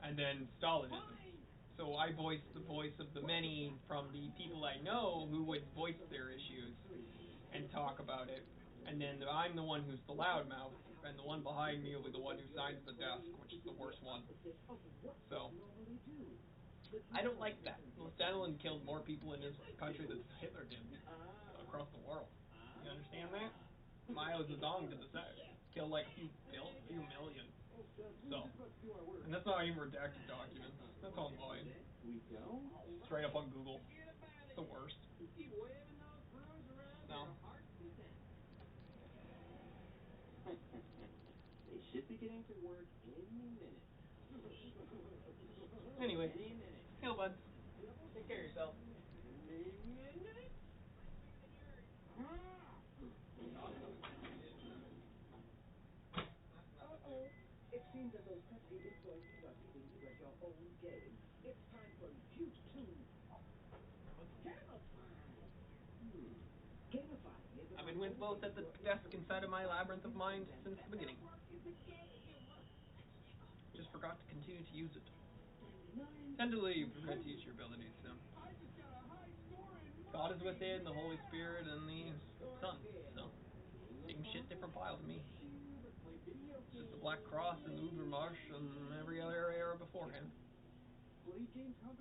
And then Stalinism. So I voiced the voice of the many from the people I know who would voice their issues and talk about it. And then I'm the one who's the loudmouth, and the one behind me will be the one who signs the desk, which is the worst one. So I don't like that. Well, Stalin killed more people in his country than Hitler did across the world. You understand that? Mao Zedong did the same. Killed like a few million. So, and that's not even redacted documents. That's online. Straight up on Google. It's the worst. No. They should be getting to work any minute. Anyway, heal, bud. Take care of yourself. It seems that those pesky influences are keeping you at your own game. It's time for you to gamify. I've been with both at the desk inside of my labyrinth of mind since the beginning. Just forgot to continue to use it. Tentatively, you forgot to use your abilities, so. God is within, the Holy Spirit, and the Son, so. Same shit, different pile to me. It's just the Black Cross and the Ubermarsch and every other era beforehand.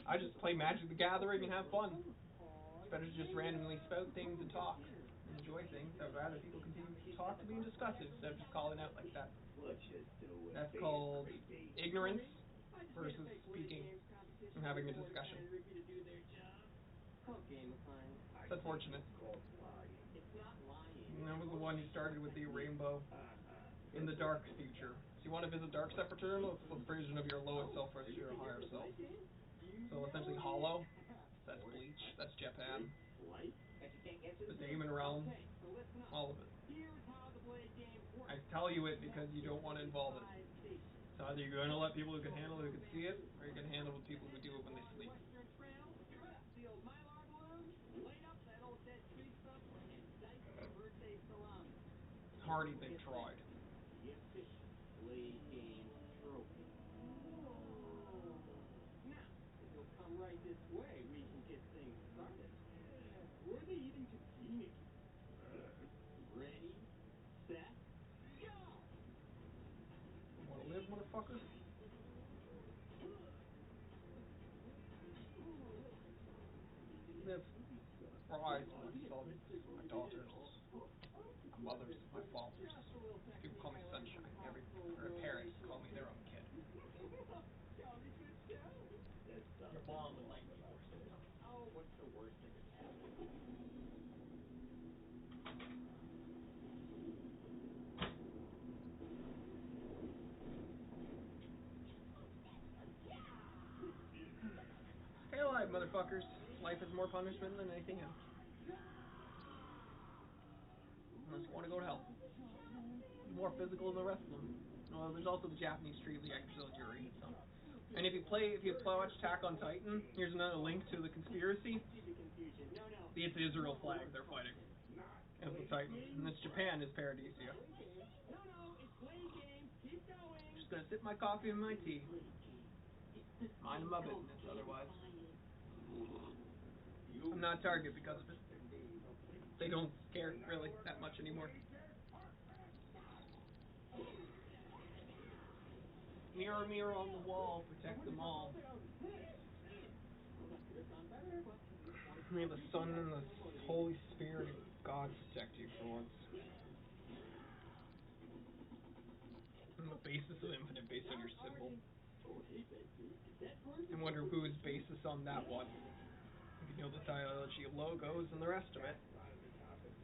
I just play Magic the Gathering and have fun. It's better to just randomly spout things and talk and enjoy things. I'd rather people continue to talk to me and discuss it instead of just calling out like that. That's called ignorance versus speaking and having a discussion. It's unfortunate. And that was the one who started with the rainbow in the dark future. So you want to visit Dark Sepulchre? It's the version of your lowest self versus your higher self. So essentially Hollow, that's Bleach, that's Japan, the Daemon Realm, all of it. I tell you it because you don't want to involve it. So either you're going to let people who can handle it, who can see it, or you're going to handle it with people who do it when they sleep. It's hardy they've tried. Right this way, we can get things started. Where are they even convening? Ready, set, go! Wanna live, motherfucker? Live. Rise, my sons, my daughters, my mothers, my fathers. People call me Sunshine. Or parents call me their own kid. Your mom would like me more sometimes. Oh, what's the worst that could happen? Stay alive, motherfuckers. Life is more punishment than anything else. Unless you want to go to hell. More physical than the rest of them. Well, there's also the Japanese Street League Yuri. So. And if you watch Attack on Titan, here's another link to the conspiracy. It's Israel flag they're fighting. As the Titans. And it's Japan is Paradisia. Just gonna sip my coffee and my tea. Mind my business otherwise. I'm not a target because of it. They don't care really that much anymore. Mirror, mirror on the wall, protect them all. May the Son and the Holy Spirit of God protect you for once. And the basis of infinite based on your symbol. I wonder who is basis on that one. You know the theology of logos and the rest of it.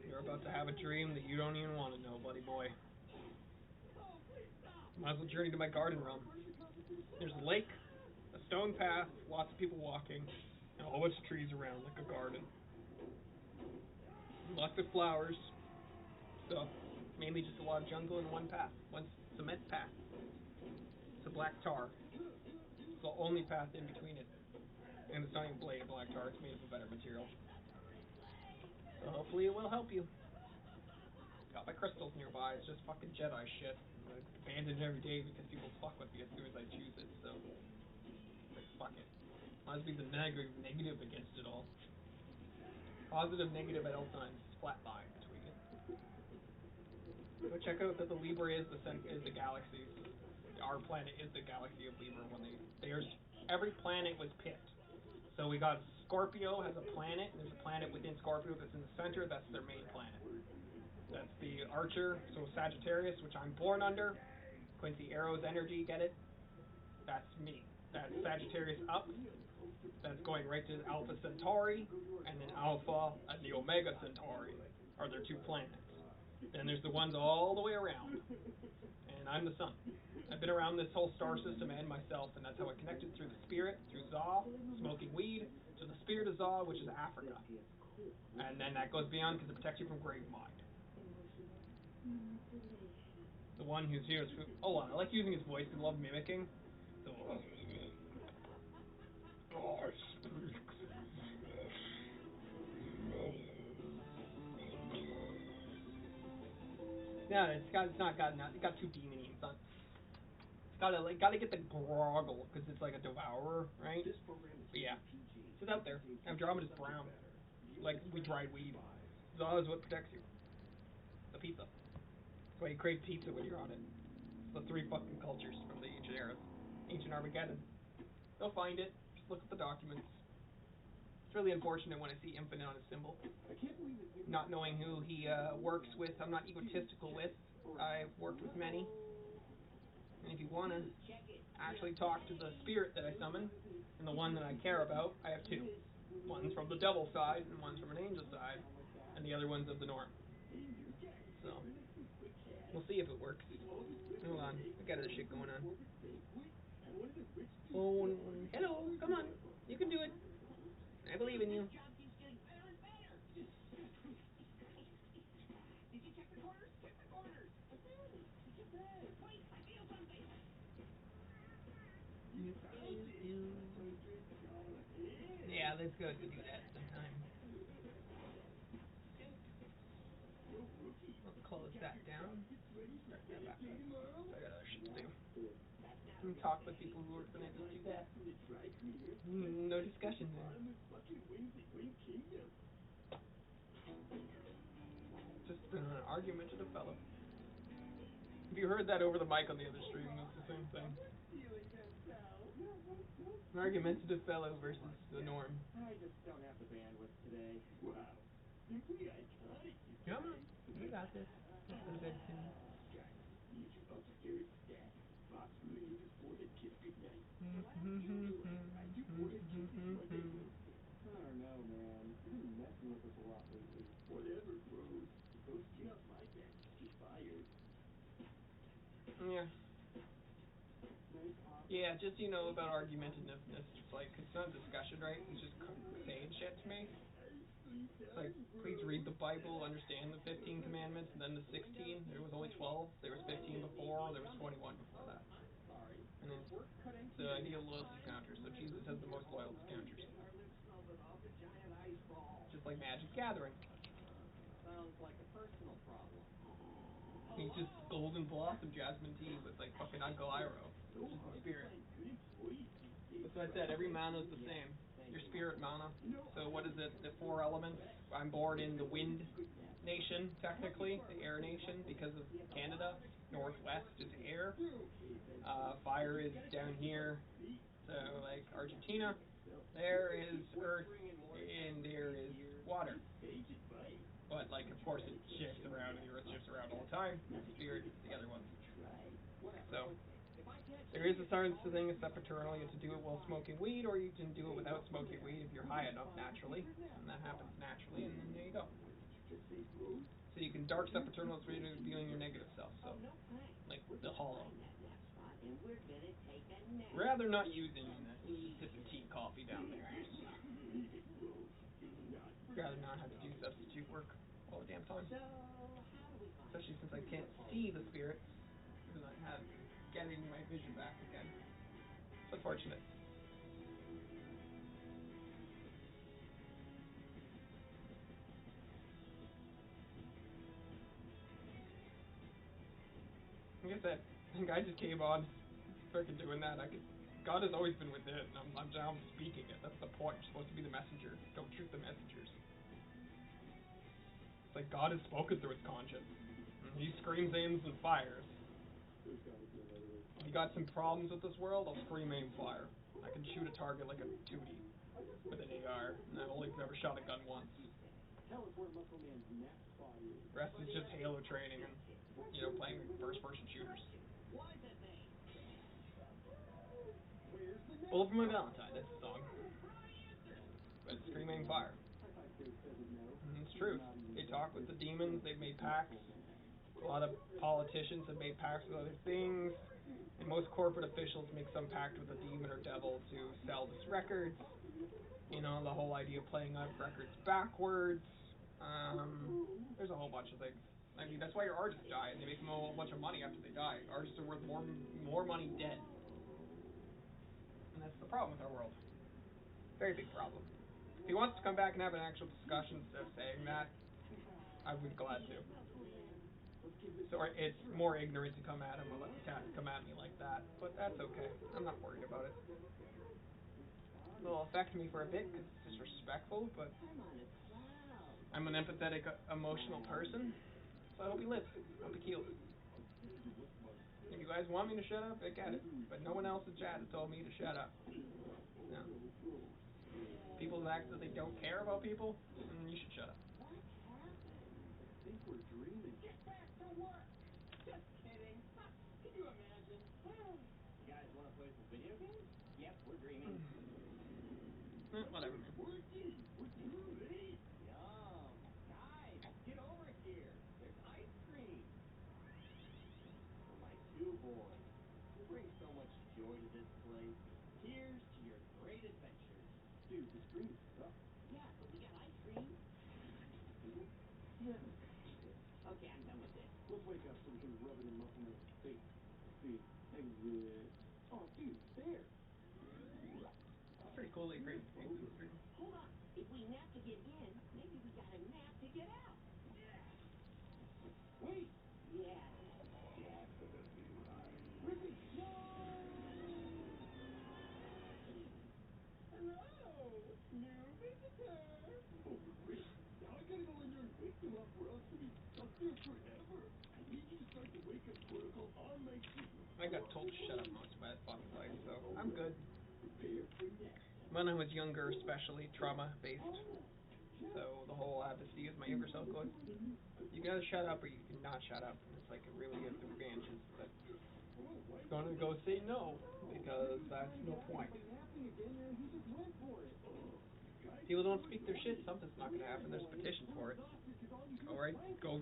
You're about to have a dream that you don't even want to know, buddy boy. Might as well journey to my garden realm. There's a lake, a stone path, lots of people walking, and a whole bunch of trees around like a garden. Lots of flowers. So, mainly just a lot of jungle and one path. One cement path. It's a black tar. It's the only path in between it. And it's not even blade black tar, it's made of a better material. So hopefully it will help you. Got my crystals nearby, it's just fucking Jedi shit. I abandon it every day because people fuck with me as soon as I choose it, so like, fuck it. Might as well be the negative against it all. Positive, negative at all times. Flat line between it. Go check out that the Libra is the galaxy. Our planet is the galaxy of Libra. Every planet was picked. So we got Scorpio has a planet. There's a planet within Scorpio that's in the center. That's their main planet. That's the Archer, so Sagittarius, which I'm born under. Quincy Arrow's energy, get it? That's me. That's Sagittarius up. That's going right to Alpha Centauri, and then Alpha and the Omega Centauri are their two planets. Then there's the ones all the way around. And I'm the sun. I've been around this whole star system and myself, and that's how I connected through the spirit, through Za, smoking weed, to the spirit of Za, which is Africa. And then that goes beyond because it protects you from grave mind. The one who's here is... Oh, I like using his voice because I love mimicking. So... Yeah, it got too demony. It's gotta get the groggle because it's like a devourer, right? But yeah, it's out there. Andromeda's brown, like we dried weed. Za is what protects you. The pizza. That's why you crave pizza when you're on it. the three fucking cultures from the ancient eras, ancient Armageddon. They'll find it. Just look at the documents. It's really unfortunate when I see Infinite on his symbol. Not knowing who he works with, I'm not egotistical with. I've worked with many. And if you want to actually talk to the spirit that I summon, and the one that I care about, I have two. One's from the devil side, and one's from an angel side, and the other one's of the norm. So, we'll see if it works. Hold on, I got other shit going on. Oh, hello, come on, you can do it. I believe in you. Job keeps getting better and better. Did you check the corners? Check the corners. I did. Wait, I feel something. Yeah, that's good to do that sometime. Let's close that down. Start that back up. I got other shit to do. And talk with people who are gonna do that. No discussion there. Just an argumentative fellow. If you heard that over the mic on the other stream, it's the same thing. An argumentative fellow versus the norm. I just don't have the bandwidth today. Wow. Come on, you got this. Let's go to bed soon. I don't know, man. You've been messing with us a lot lately. Whatever, bros. Those get off my back. Get fired. Yeah. Yeah, just, you know, about argumentativeness. It's like, it's not discussion, right? He's just saying shit to me. It's like, please read the Bible, understand the 15 commandments, and then the 16. There was only 12. There was 15 before, there was 21 before that. And then the ideal loyalty counter. So Jesus has the most loyalty counters. Just like Magic Gathering. Sounds like a personal problem. He's just Golden Blossom Jasmine Tea with like fucking Uncle Iroh, which is the spirit. That's what I said, every mana is the same. Your spirit mana. So what is it, the 4 elements? I'm born in the wind nation, technically, the air nation, because of Canada. Northwest is air. Fire is down here, so like Argentina. There is earth, and there is water. But like, of course, it shifts around, and the earth shifts around all the time. Spirit is the other one. So there is a certain thing of Sepaternal. You have to do it while smoking weed, or you can do it without smoking weed if you're high enough naturally, and that happens naturally, and then there you go. So you can dark Sepaternal is revealing your negative self. So like the hollow. Rather not using that. Just sip of tea, coffee down there. Rather not have to do substitute work all the damn time. Especially since I can't see the spirits, because I have getting my vision back again. It's unfortunate. Like I said, the guy just came on, freaking doing that. God has always been within, and I'm now speaking it. That's the point. You're supposed to be the messenger. Don't shoot the messengers. It's like God has spoken through his conscience. He screams, aims, and fires. If you got some problems with this world, I'll scream, aim, fire. I can shoot a target like a 2D with an AR, and I've only never shot a gun once. The rest is just Halo training and, you know, playing first-person shooters. Bullet for My Valentine, that's the song. But Scream, Aim, Fire. And it's true. They talk with the demons, they've made pacts. A lot of politicians have made pacts with other things. And most corporate officials make some pact with a demon or devil to sell this records. You know, the whole idea of playing up records backwards. There's a whole bunch of things. I mean, that's why your artists die, and they make a whole bunch of money after they die. Artists are worth more money dead. And that's the problem with our world. Very big problem. If he wants to come back and have an actual discussion instead of saying that, I would be glad to. So it's more ignorant to come at him or let the cat come at me like that, but that's okay. I'm not worried about it. It'll affect me for a bit because it's disrespectful, but I'm an empathetic, emotional person, so I hope he lives. I hope he heals. I think you guys want me to shut up, I get it. But no one else in chat has told me to shut up. No. People act that they don't care about people, you should shut up. What happened? I think we're dreaming. Get back to work! Just kidding. Can you imagine? You guys want to play some video games? Yep, we're dreaming. Whatever, man. We're too late. Yum. Guys, get over here. There's ice cream. For my two boys, who bring so much joy to this place. Here's to your great adventures. Dude, this dream sucks. Yeah, but we got ice cream. Okay, I'm done with this. Let's wake up so we can rub it in Muffin face. See, exit. Oh, dude, there. It's pretty cool that you created the dream. Hold on. If we nap to get in, maybe we got a nap to get out. Wait. Yeah. Rippy, no! Hello, new visitor. Oh, great. Now I gotta go in there and wake them up or else they'll be stuck there forever. I need you to start the wake-up protocol on my team. I got told to shut up most of my fucking life, so I'm good. Prepare for next. When I was younger, especially trauma-based, so the whole I have to see is my younger self going, you gotta shut up or you cannot shut up. And it's like it really is the advantages, but it's gonna go say no because that's no point. People don't speak their shit, something's not gonna happen. There's a petition for it. Alright, go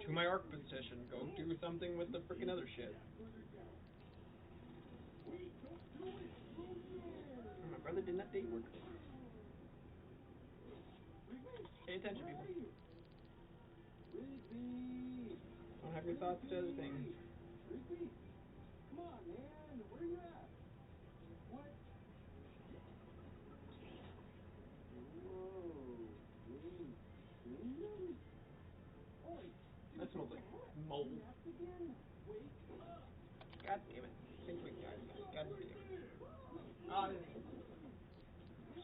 to my ARC petition. Go do something with the freaking other shit. My brother did not date work. Pay attention, people. Don't have your thoughts to other things. Come on, man. Where you at? What? Whoa. That smells like mold. God damn it. Think we guys. God damn it. Ah, it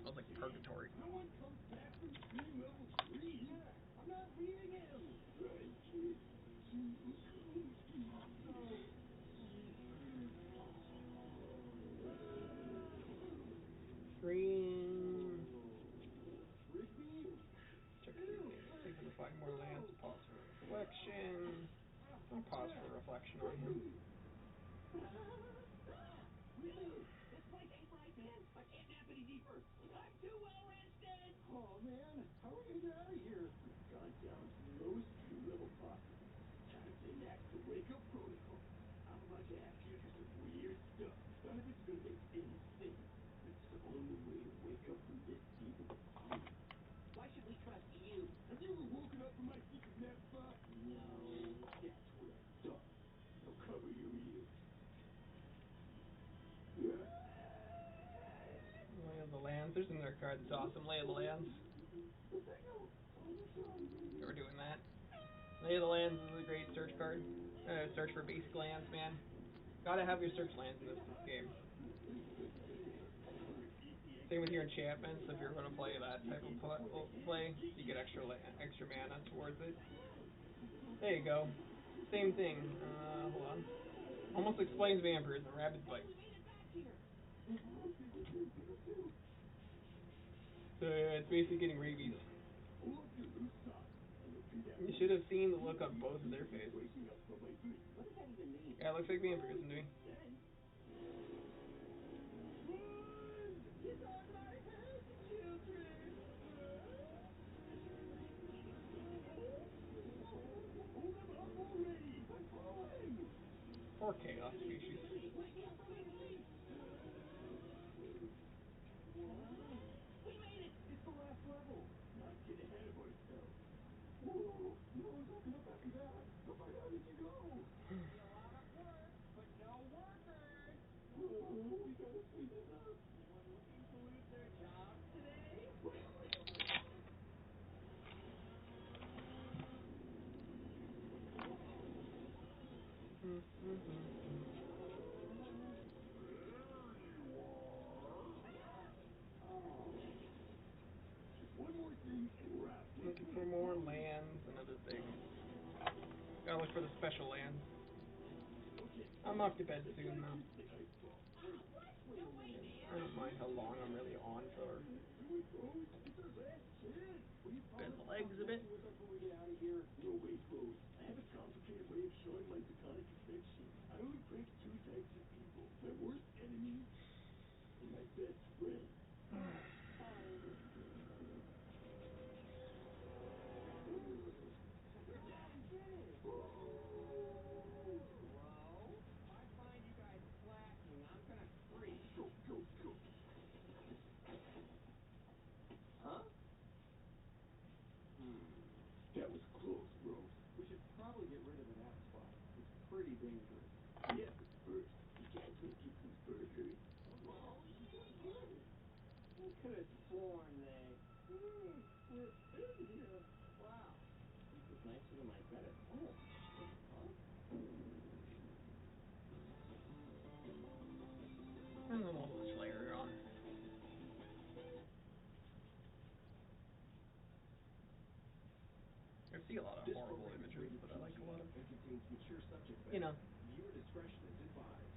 smells like purgatory. No one comes back from stream level 3. Yeah, I'm not reading him. Right, kid. Green. Check the thing. See if I can find more lands. Pause for reflection. I'll pause for reflection on him. This place ain't right, man. I can't nap any deeper. I'm too well rested. Oh, man. How are we going to get out of here? We've gone down to the lowest stream level possible. Time to enact the wake-up protocol. I'm about to ask you to do some weird stuff. None of it's going to make any sense. It's the only way to wake up from this deep of a sleep. Why should we trust you? Have you ever woken up from my secret nap spot? No. That's what I thought. Now cover your ears. Lay of the Lands. There's another card that's awesome. Lay of the Lands. So we're doing that. Lay of the Lands is a great search card. Search for basic lands, man. Gotta have your search lands in this game. Same with your enchantments. If you're gonna play that type of play, you get extra mana towards it. There you go. Same thing. Hold on. Almost explains vampires and rabid bite. So yeah, it's basically getting rabies. You should have seen the look on both of their faces. What does that even mean? Yeah, it looks like vampires, doesn't it? Or chaos species. We made it! It's the last level. Not get ahead of ourselves. Whoa, no one's open up after that. How far down did you go? A lot of work, but no workers. We gotta speed this up. Anyone looking to lose their jobs today? One more thing and we're out. Looking for more lands and other things. Gotta look for the special lands. Okay, I'm off to bed soon though. I don't mind how long I'm really on for. Bend the legs a bit. No way, Rose. I have a complicated way of showing my Draconic affection. I only prank two types of people. My worst enemy and my best friend. I find you guys slacking. I'm gonna freak. Go, go, go. Huh? That was close, Rose. We should probably get rid of the nap spot. It's pretty dangerous. Yeah, but first, you can't go get some burgers. I could have sworn they were in here. Wow. This is nicer than my bed at home. Huh? And then we'll just layer it on. I see a lot of horrible imagery, but I like a lot of, and contains mature subject you know. matter. Viewer discretion is advised.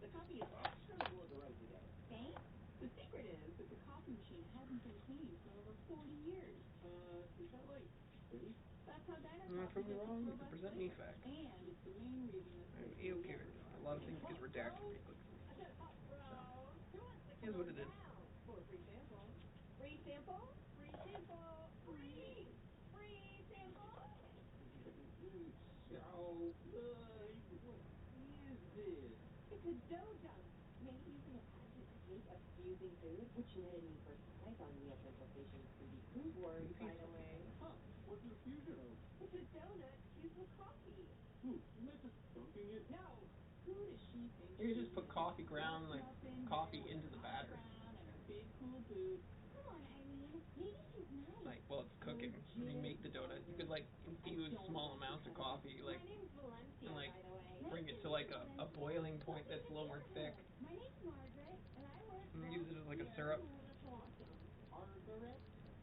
The coffee is extra rosy today. Thanks. The secret is that the coffee machine hasn't been cleaned for over 40 years. Is that like safe? That's how Dino Am I Coffee proving gets wrong? its You can robust present me flavor. facts. And it's the main reason that I'm okay. A lot of things get redacted pretty quickly. Here's what it is. For a free sample. Free sample? Free sample. Free. Free sample. So good. What is this? It's a dough dump. Made using a patented technique of fusing food, which netted me first prize on Meal Consultation's 3D Food Wars, by the way. Huh? What's the fusion of? It's a donut fused with coffee. Isn't that just dunking it? No. Who does she think You can just put coffee ground, like coffee into the batter. And her big cool boots. Come on, Eileen. Maybe she's nice. Like, well, it's cooking. When you make the donut, you could like infuse small amounts of coffee, like, My name's Valencia, and like by the way. bring it to like a boiling point that's a little more thick, My name's Margaret, and I work and use it as like a syrup. That's awesome. Margaret?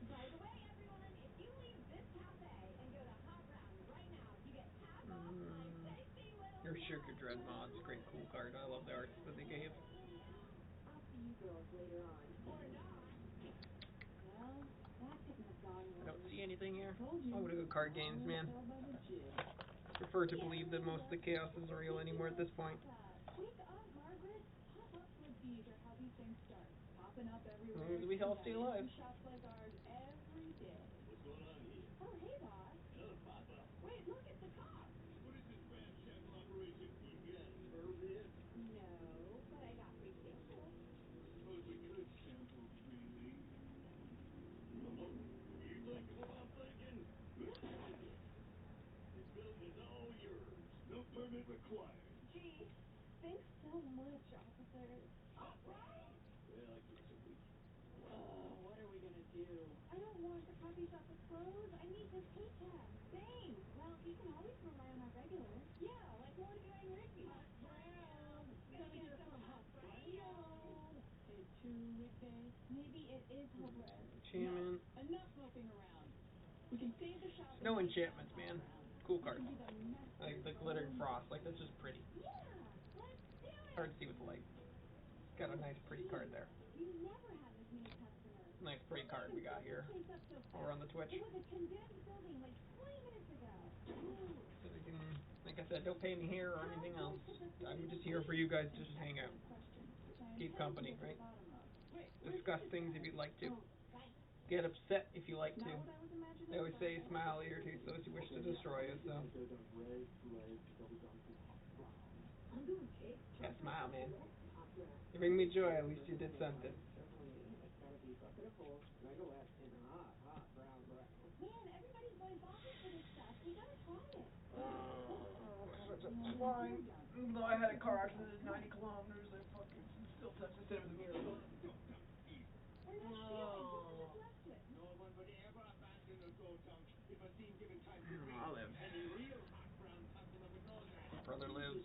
By the way, everyone, if you leave this cafe and go to Hot Brown right now, you get half off my tasty little Your Sugar Dread mods, great cool card. I love the art that they gave. I'll see you girls later on. Or not. Well, that couldn't have gone I don't wrong. see anything here. Told you. Oh, what a good card games, man. Tell by the jig. Prefer to believe that most of the chaos isn't real anymore at this point. Wake up, Margaret. Pop-up flip fees are how these things start. Popping up everywhere. We all stay alive. Shops like ours every day. What's going on here? Oh, hey, boss. Another pop-up. Wait, look at the cop. What is this ramshackle operation? You got a permit? No, but I got free samples. Suppose we could sample freely. No, you thinking what I'm thinking? This building is all yours. No permit required. Gee, thanks so much, officer. All right. Well, I guess a week. What are we gonna do? I don't want the coffee shop to close. I need this paycheck. Thanks. Well, you can always rely on our regulars. Yeah, like Mordecai and Ricky. Hot Brown. Gonna get some hot brown. Hey, too, Ricky. Maybe it is hopeless. Enchantment. Enough moping around. We can save the shop. No enchantments, man. Cool card. We can be the mess. Like the glittering frost. Like, that's just pretty. Yeah, let's do it. Hard to see with the light. Got a nice pretty card there. You never have as many customers. Nice pretty card we got here. Over on the Twitch. It was a condemned building like 20 minutes ago. So we can, like I said, don't pay me here or anything else. I'm just here for you guys to just hang out. Keep company, right? Discuss things if you'd like to. Get upset if you like to. They always say smile at your teeth those who wish to destroy you, so. Yeah, smile, man. You bring me joy, at least you did something. Man, everybody's going bonkers for this stuff. We gotta try it. That's fine. Even though I had a car accident at 90 kilometers, I fucking still touch the center of the mirror. We're not stealing. We're just left it. No one would ever abandon a gold dunk if a scene given time to I'll live. Any real hot brown customer would know that. My brother lives.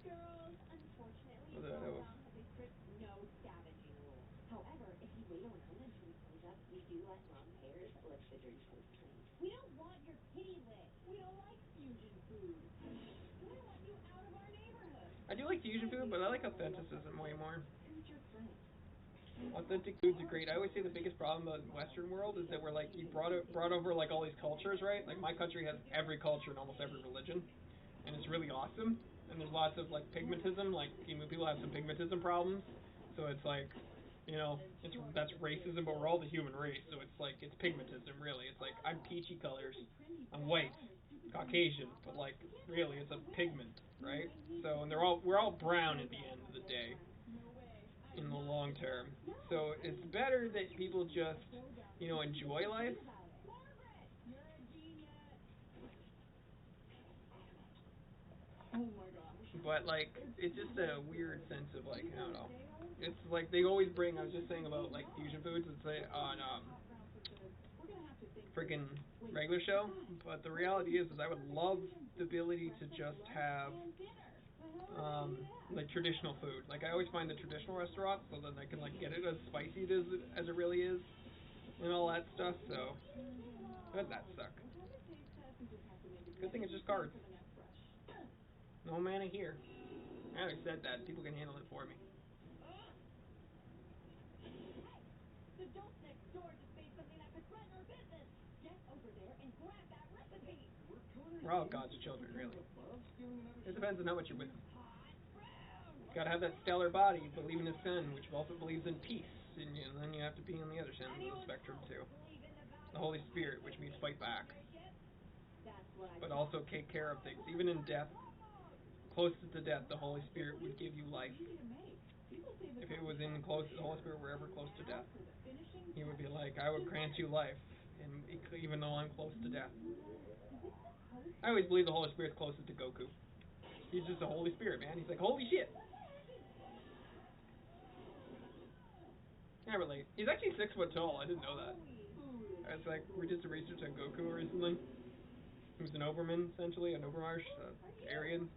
Girls, unfortunately, What do I know? Brown has a strict no scavenging rule. However, if you wait around until he comes up, we do let long hairs lick the dirty toast train. We don't want your kitty lick. We don't like fusion food. We want you out of our neighborhood. I do like fusion food, but I like authenticism way more. Who's your friend? Authentic foods are great. I always say the biggest problem about the Western world is that we're like you brought over like all these cultures, right? Like my country has every culture and almost every religion, and it's really awesome. And there's lots of like pigmentism, like people have some pigmentism problems, so it's like, that's racism, but we're all the human race, so it's like it's pigmentism really. It's like I'm peachy colors, I'm white, Caucasian, but like really it's a pigment, right? So and we're all brown at the end of the day. In the long term. So it's better that people just, enjoy life. Oh my gosh. But like, it's just a weird sense of like, I don't know. It's like they always bring. I was just saying about like fusion foods. It's like on freaking regular show. But the reality is I would love the ability to just have like traditional food. Like I always find the traditional restaurants, so then I can like get it as spicy as it really is, and all that stuff. So doesn't that suck? Good thing it's just cards. No mana here. I already said that. People can handle it for me. The dope next door just made something that could threaten our business. Get over there and grab that recipe. We're all God's children, really. It depends on how much you're with them. Gotta have that stellar body, believe in the Son, which also believes in peace, and then you have to be on the other side of the spectrum too. The Holy Spirit, which means fight back, but also take care of things, even in death. Closest to death, the Holy Spirit would give you life. If it was the Holy Spirit were ever close to death, He would be like, I would grant you life, and even though I'm close to death. I always believe the Holy Spirit's closest to Goku. He's just the Holy Spirit, man. He's like, holy shit. I relate. He's actually 6 foot tall. I didn't know that. It's like we did some research on Goku recently. He was an Overman, essentially, an Overmarsh, Aryan.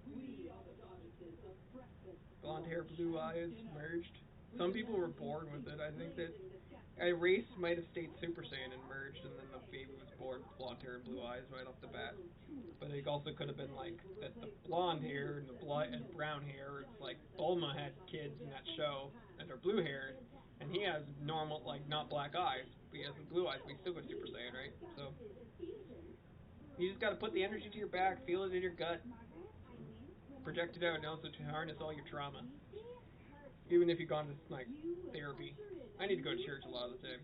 Blonde hair, blue eyes, merged. Some people were born with it. I think that a race might have stayed Super Saiyan and merged, and then the baby was born with blonde hair and blue eyes right off the bat. But it also could have been like that the blonde hair and the brown hair. It's like Bulma had kids in that show that are blue haired, and he has normal, like not black eyes, but he has the blue eyes, but he still goes Super Saiyan, right? So you just gotta put the energy to your back, feel it in your gut, project it out, and also to harness all your trauma. Even if you've gone to like therapy. I need to go to church a lot of the time.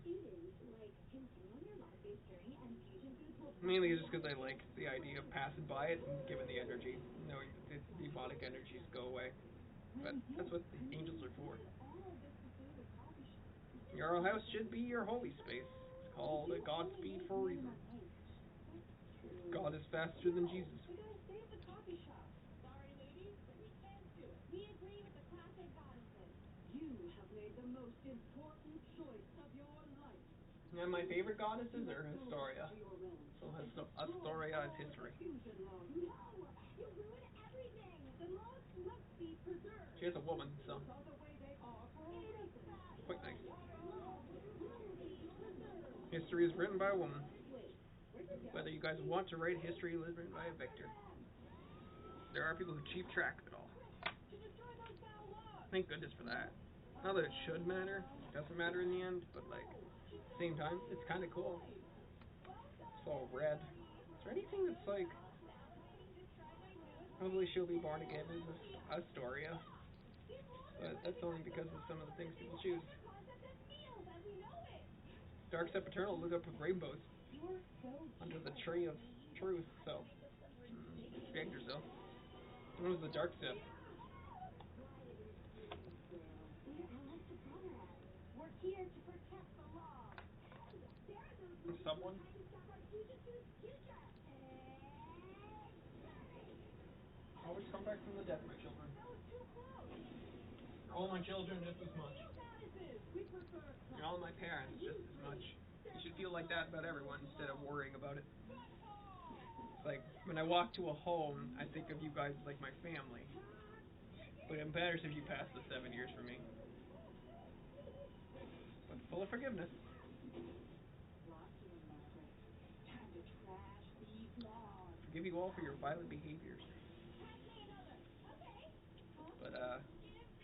Mainly just because I like the idea of passing by it and giving the energy, knowing that the demonic energies go away. But that's what the angels are for. Your house should be your holy space. It's called a Godspeed for a reason. God is faster than Jesus. Sorry, ladies, but we can't do it. We agree with the classic goddesses. You have made the most important choice of your life. And my favorite goddesses are Historia. So Historia is history. No, you ruined everything. The laws must be preserved. She is a woman, so quite nice. History is written by a woman. Whether you guys want to write history written by a victor. There are people who keep track of it all. Thank goodness for that. Not that it should matter. It doesn't matter in the end, but like, at the same time, it's kind of cool. It's all red. Is there anything that's like, probably she'll be born again as Astoria. But that's only because of some of the things people choose. Dark Sempiternal, look up with rainbows under the tree of truth, so Victor, so what was the dark step? We're here to protect the law. Someone? Always come back from the dead, my children. All my children just as much. And all my parents just as much. You should feel like that about everyone instead of worrying about it. It's like, when I walk to a home, I think of you guys as like my family. But it matters if you pass the 7 years for me. But full of forgiveness. Lots of them, Margaret. Time to trash these laws. Forgive you all for your violent behaviors. But,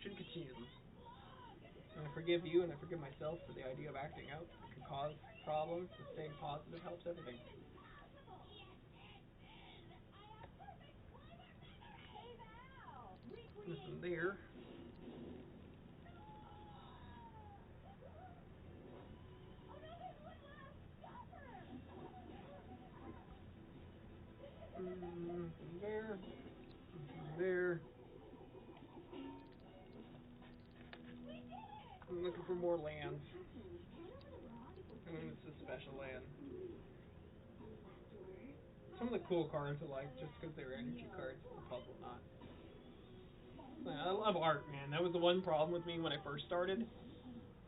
shouldn't continue them. And I forgive you, and I forgive myself for the idea of acting out. It can cause problems, and staying positive helps everything. Nothing there. There. There. I'm looking for more lands. And then it's a special land. Some of the cool cards I like just because they were energy cards. The puzzle not. I love art, man. That was the one problem with me when I first started.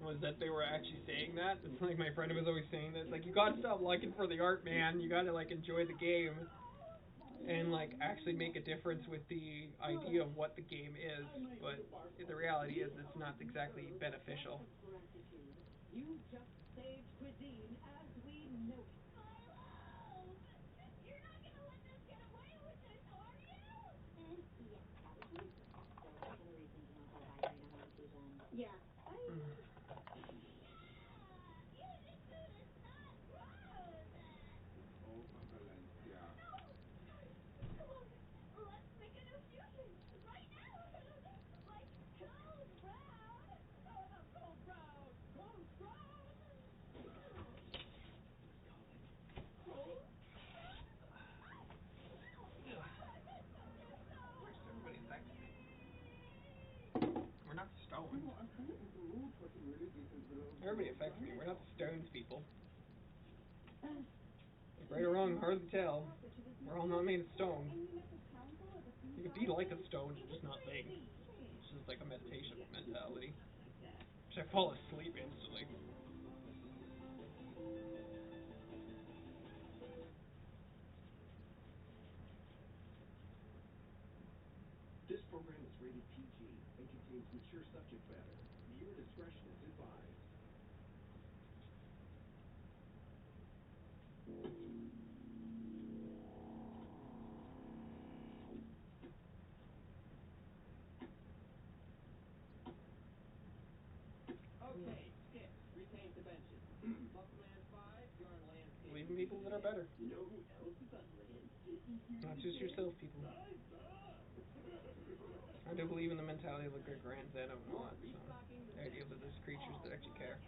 Was that they were actually saying that. It's like my friend was always saying that. It's like, you gotta stop looking for the art, man. You gotta, like, enjoy the game. And, like, actually make a difference with the idea of what the game is. But the reality is it's not exactly beneficial. You just saved cuisine as we know it. You're not gonna let us get away with this, are you? Yeah, probably. So that's another reason to not go by right now on occasion. Yeah. Over Valencia. Let's make a new fusion right now. Like Cold Brown. Cold Brown. Cold Brown. Where's everybody affected? We're not stones. I'm kind of in the mood for some really decent little... Everybody affects me. We're not stones, people. Right or wrong, hard to tell. We're all not made of stone. You can be like a stone, just not think. It's just like a meditation mentality. Which I fall asleep instantly. This program is rated PG and contains mature subject matter. Viewer discretion is advised. Okay, skip. Retain convention. Muscle Man 5, you're on landscape. Believe in people that are better. You know who else is on landscape? Not just yourself, people. I do believe in the mentality of like a Grand Zeno and all that, so the idea that there's creatures that actually care.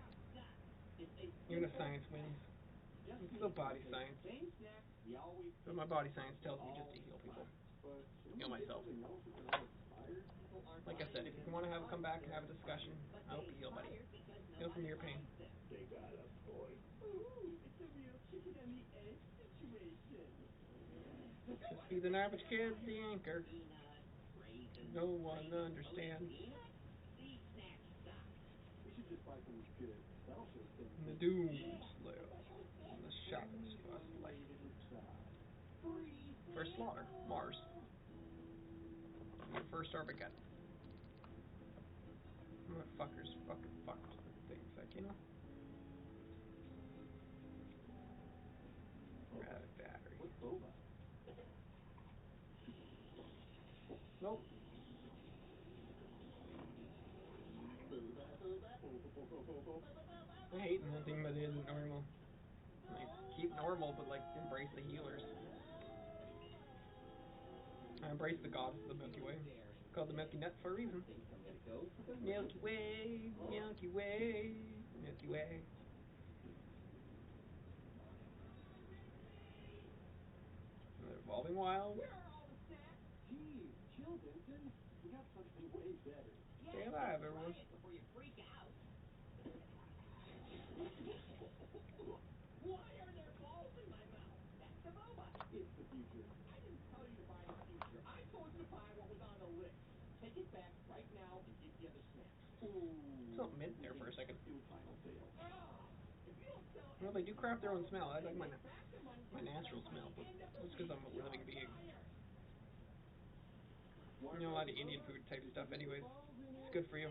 Even if science wins. It's still body science. Same snack, we always But my body science tells me just to heal people. Heal myself. Like I said, if you want to come back and have a discussion, I hope you heal, buddy. Heal from your pain. They got a point. Ooh, it's a real chicken and the egg situation. Just be the average kid, the anchor. No one understands. We should just buy something good. That'll show us The Doom Slayer. The Shadows of Light. First Slaughter, Mars. Your first Armageddon. Motherfuckers fucking fucked with things like, you know? Radic battery. What's boba? Nope. I hate nothing but it isn't normal. Like, keep normal, but like, embrace the healers. I embrace the goddess of the Milky Way. It's called the Milky Nut for a reason. Milky Way, Milky Way, Milky Way. Another evolving wild. Where are all the snacks? Geez, chill, Vincent. We got something way better. Stay alive, everyone. Before you freak out. Why are there balls in my mouth? That's the boba. It's the future. I didn't tell you to buy the future. I told you to buy what was on the list. Take it back right now and get the other snacks. It's not mint there for a second. Do final sale. If you don't sell Well, they do craft their own smell. I like my back the money, natural smell, but that's because I'm a living being. You know, a lot of Indian food type stuff anyways. It's good for you.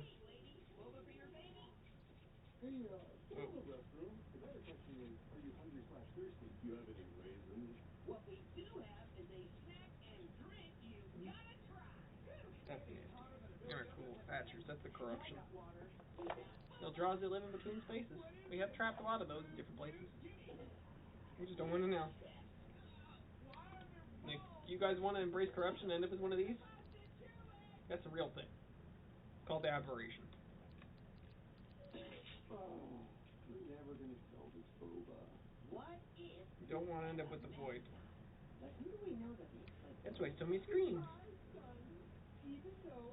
Boba for your baby? Hey, Boba restroom. The better question is, are you hungry/thirsty? Do you have any raisins? What we do have is a snack and drink you gotta try. That's nasty. They're cool. Thatchers, that's the corruption. Eldrazi live in between spaces. We have trapped a lot of those in different places. We just don't want to know. Like, you guys want to embrace corruption and end up as one of these? That's a real thing. It's called the aberration. Oh, we're never gonna sell this boba. What if You don't want to end up with the void. But who do we know that looks like That's why so many screens.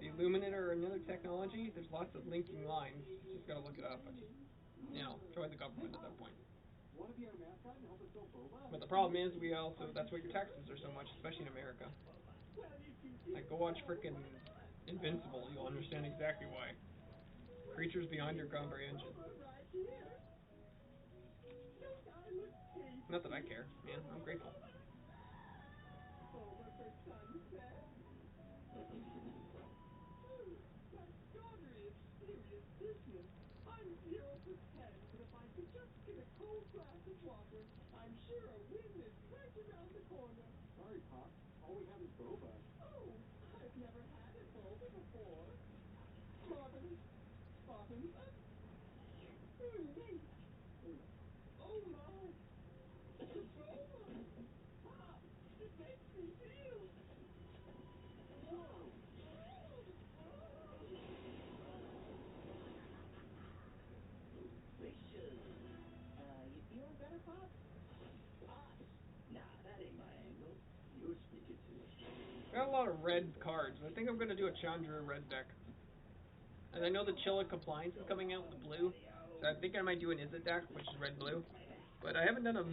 The Illuminate or another technology, there's lots of linking lines. You just gotta look it up. But, you know, join the government at that point. Want to be our mascot and help us sell boba? But the problem is, that's why your taxes are so much, especially in America. Like, go watch frickin' Invincible, you'll understand exactly why. Creatures beyond your comprehension. Not that I care, man, I'm grateful. I'm sure a win is right around the corner. Sorry, Pop. All we have is boba. Oh, I've never had a boba before. Marvelous. Bottoms up. Neat. Oh my. It's a boba. Pop, it makes me feel. Whoa. delicious? You feeling better, Pop? Pop? Nah, that ain't my angle. You're speaking to us. Got a lot of red cards. I think I'm gonna do a Chandra red deck. And I know the Chilla Compliance is coming out with the blue, so I think I might do an Izzet deck, which is red-blue. But I haven't done a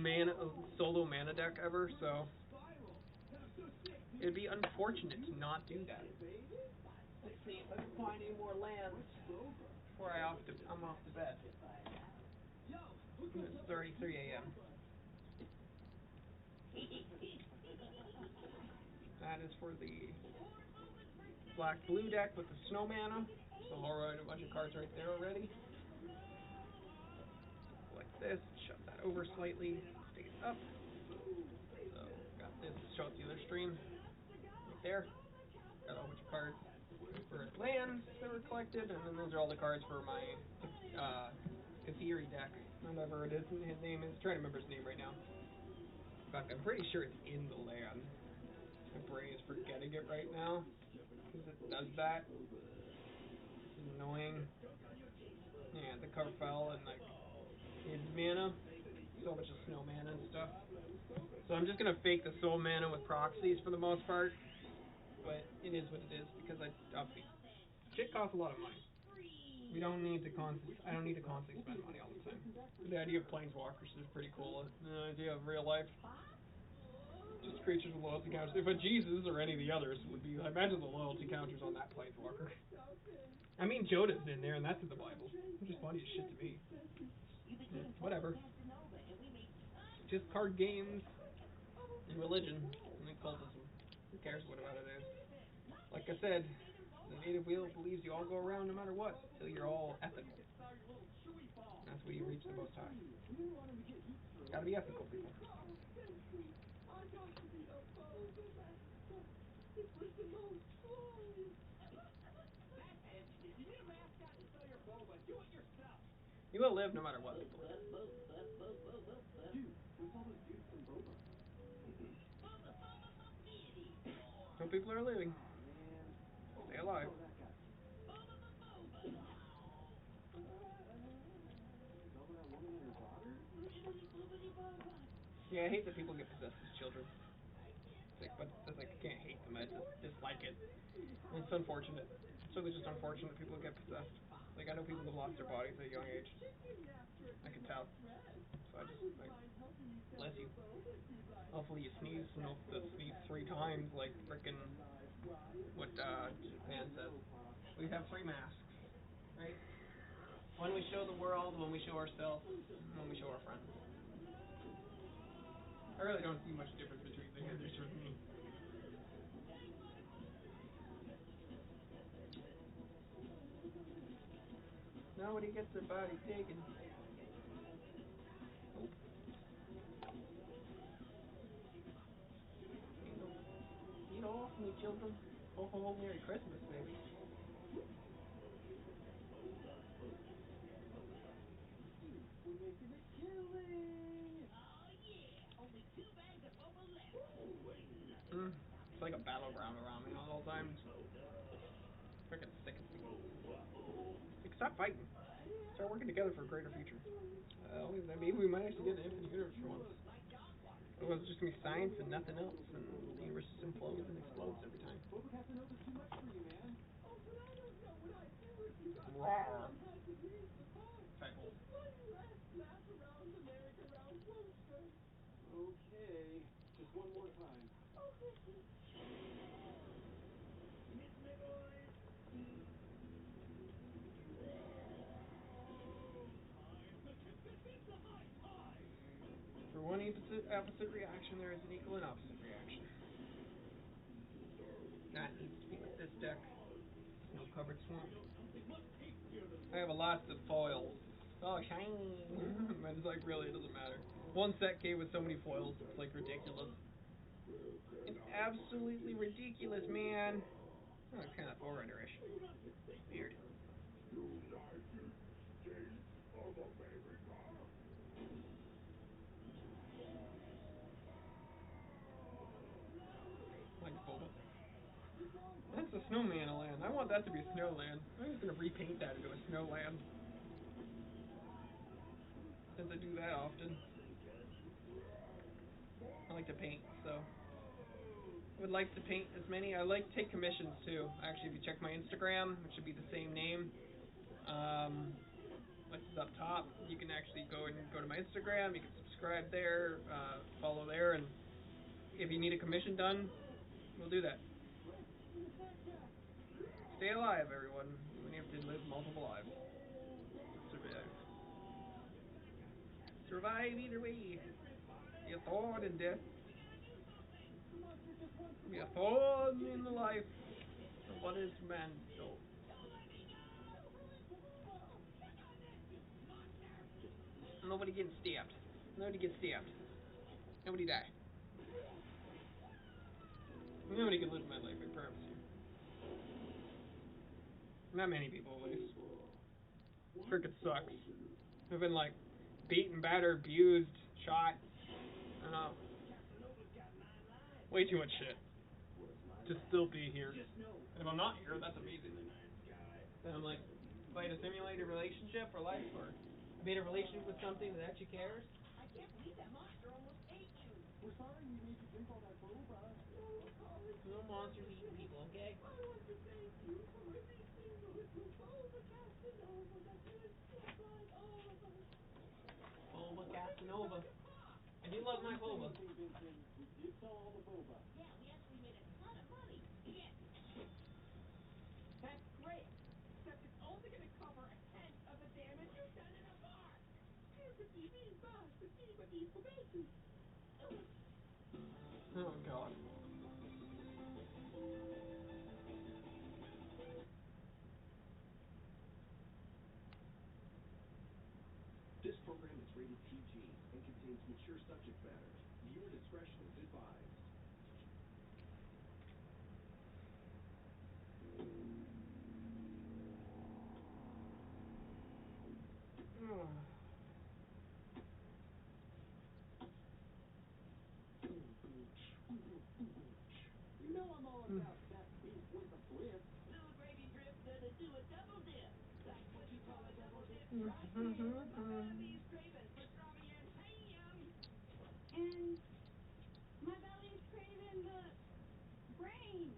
solo mana deck ever, so it'd be unfortunate to not do that. Let's see if I can find any more lands before I'm off to bed. It's already 3 a.m. That is for the black-blue deck with the snow mana. So I'll write a bunch of cards right there already. Like this, shove that over slightly, stays up. So got this, show it the other stream. Right there. Got a whole bunch of cards for lands that were collected, and then those are all the cards for my Kathiri deck. Whatever it is, his name is. I'm trying to remember his name right now. In fact, I'm pretty sure it's in the land. My brain is forgetting it right now. Because it does that. It's annoying. Yeah, the cover fell and like his mana. So much of snow mana and stuff. So I'm just gonna fake the soul mana with proxies for the most part. But it is what it is because obviously shit costs a lot of money. We don't need to I don't need to constantly spend money all the time. The idea of planeswalkers is pretty cool. The idea of real life. Just creatures with loyalty counters. If a Jesus or any of the others would be, I imagine the loyalty counters on that planeswalker. I mean, Jodah's in there, and that's in the Bible, which is funny as shit to me. Whatever. Just card games and religion and occultism. Who cares what about it is? Like I said, the native wheel believes you all go around no matter what, until you're all ethical. That's where you reach the most high. Gotta be ethical, people. You will live no matter what, people. Dude, what's all this juice and boba? Some people are living. Stay alive. Yeah, I hate that people get possessed as children. It's like, but it's like I can't hate them. I just dislike it. And it's unfortunate. It's really just unfortunate people get possessed. Like I know people have lost their bodies at a young age. I can tell. So I just like, bless you. Hopefully you sneeze and don't sneeze 3 times like frickin' what Japan says. We have 3 masks, right? When we show the world, when we show ourselves, and when we show our friends. I really don't see much difference between the others for me. Nobody gets their body taken. Nope. Get off me, children. Ho ho ho, Merry Christmas, baby. We're making a killing! Oh yeah, only 2 bags of boba left. It's like a battleground around me at all times. Freaking sickens me. Like, stop fighting. Start working together for a greater future. Maybe we might actually get an infinite universe for once. Otherwise, it's just gonna be science and nothing else, and the universe just implodes and explodes every time. Boba Casanova's too much for you, man. Oh, but I don't know what I'd do if you got Rawr. and had to leave the park. Type hole. One last lap around the merry-go-round poster. Okay, just one more time. Oh, Mickey. Miss me, boys. For one opposite reaction, there is an equal and opposite reaction. That needs to be with this deck. Snow-covered swamp. I have a lot of foils. Oh, shiny! But it's like, really, it doesn't matter. One set came with so many foils, it's like ridiculous. It's absolutely ridiculous, man. Oh, kind of Forerunner-ish. Weird. Like Boba. That's a snowman land. I want that to be a snowland. I'm just gonna repaint that into a snowland. Since I do that often. I like to paint, so I would like to paint as many. I like to take commissions too. Actually, if you check my Instagram, which should be the same name, which is up top, you can actually go to my Instagram. You can subscribe there, follow there, and if you need a commission done, we'll do that. Stay alive, everyone. We have to live multiple lives. Survive. Survive either way. Be a thorn in death. Be a thorn in the life of what is man soul. Nobody getting stabbed. Nobody gets stabbed. Nobody die. Nobody can live my life, I promise you. Not many people, at least. Freaking sucks. I've been like beaten, battered, abused, shot. I don't know. Way too much shit to still be here. And if I'm not here, that's amazing. Then I'm like, if I had to simulate a relationship or life, or made a relationship with something that actually cares. I can't believe that monster almost ate you. We're sorry we made you drink all that boba. No monsters eating people, okay? I want to thank you for releasing the little Boba Casanova that lives inside all of us. Boba Casanova. I do love my boba. We did sell all the boba. Yeah, we actually made a ton of money. Yeah. That's great. Except it's only going to cover a tenth of the damage you've done in a bar. Oh god. This program is rated PG and contains mature subject matter. Viewer discretion is advised. You know I'm all about that beef with a twist. Little gravy drip gonna do a double dip. That's what you call a double dip. Right there. My belly's craving for strawberry and ham. And my belly's craving the brain.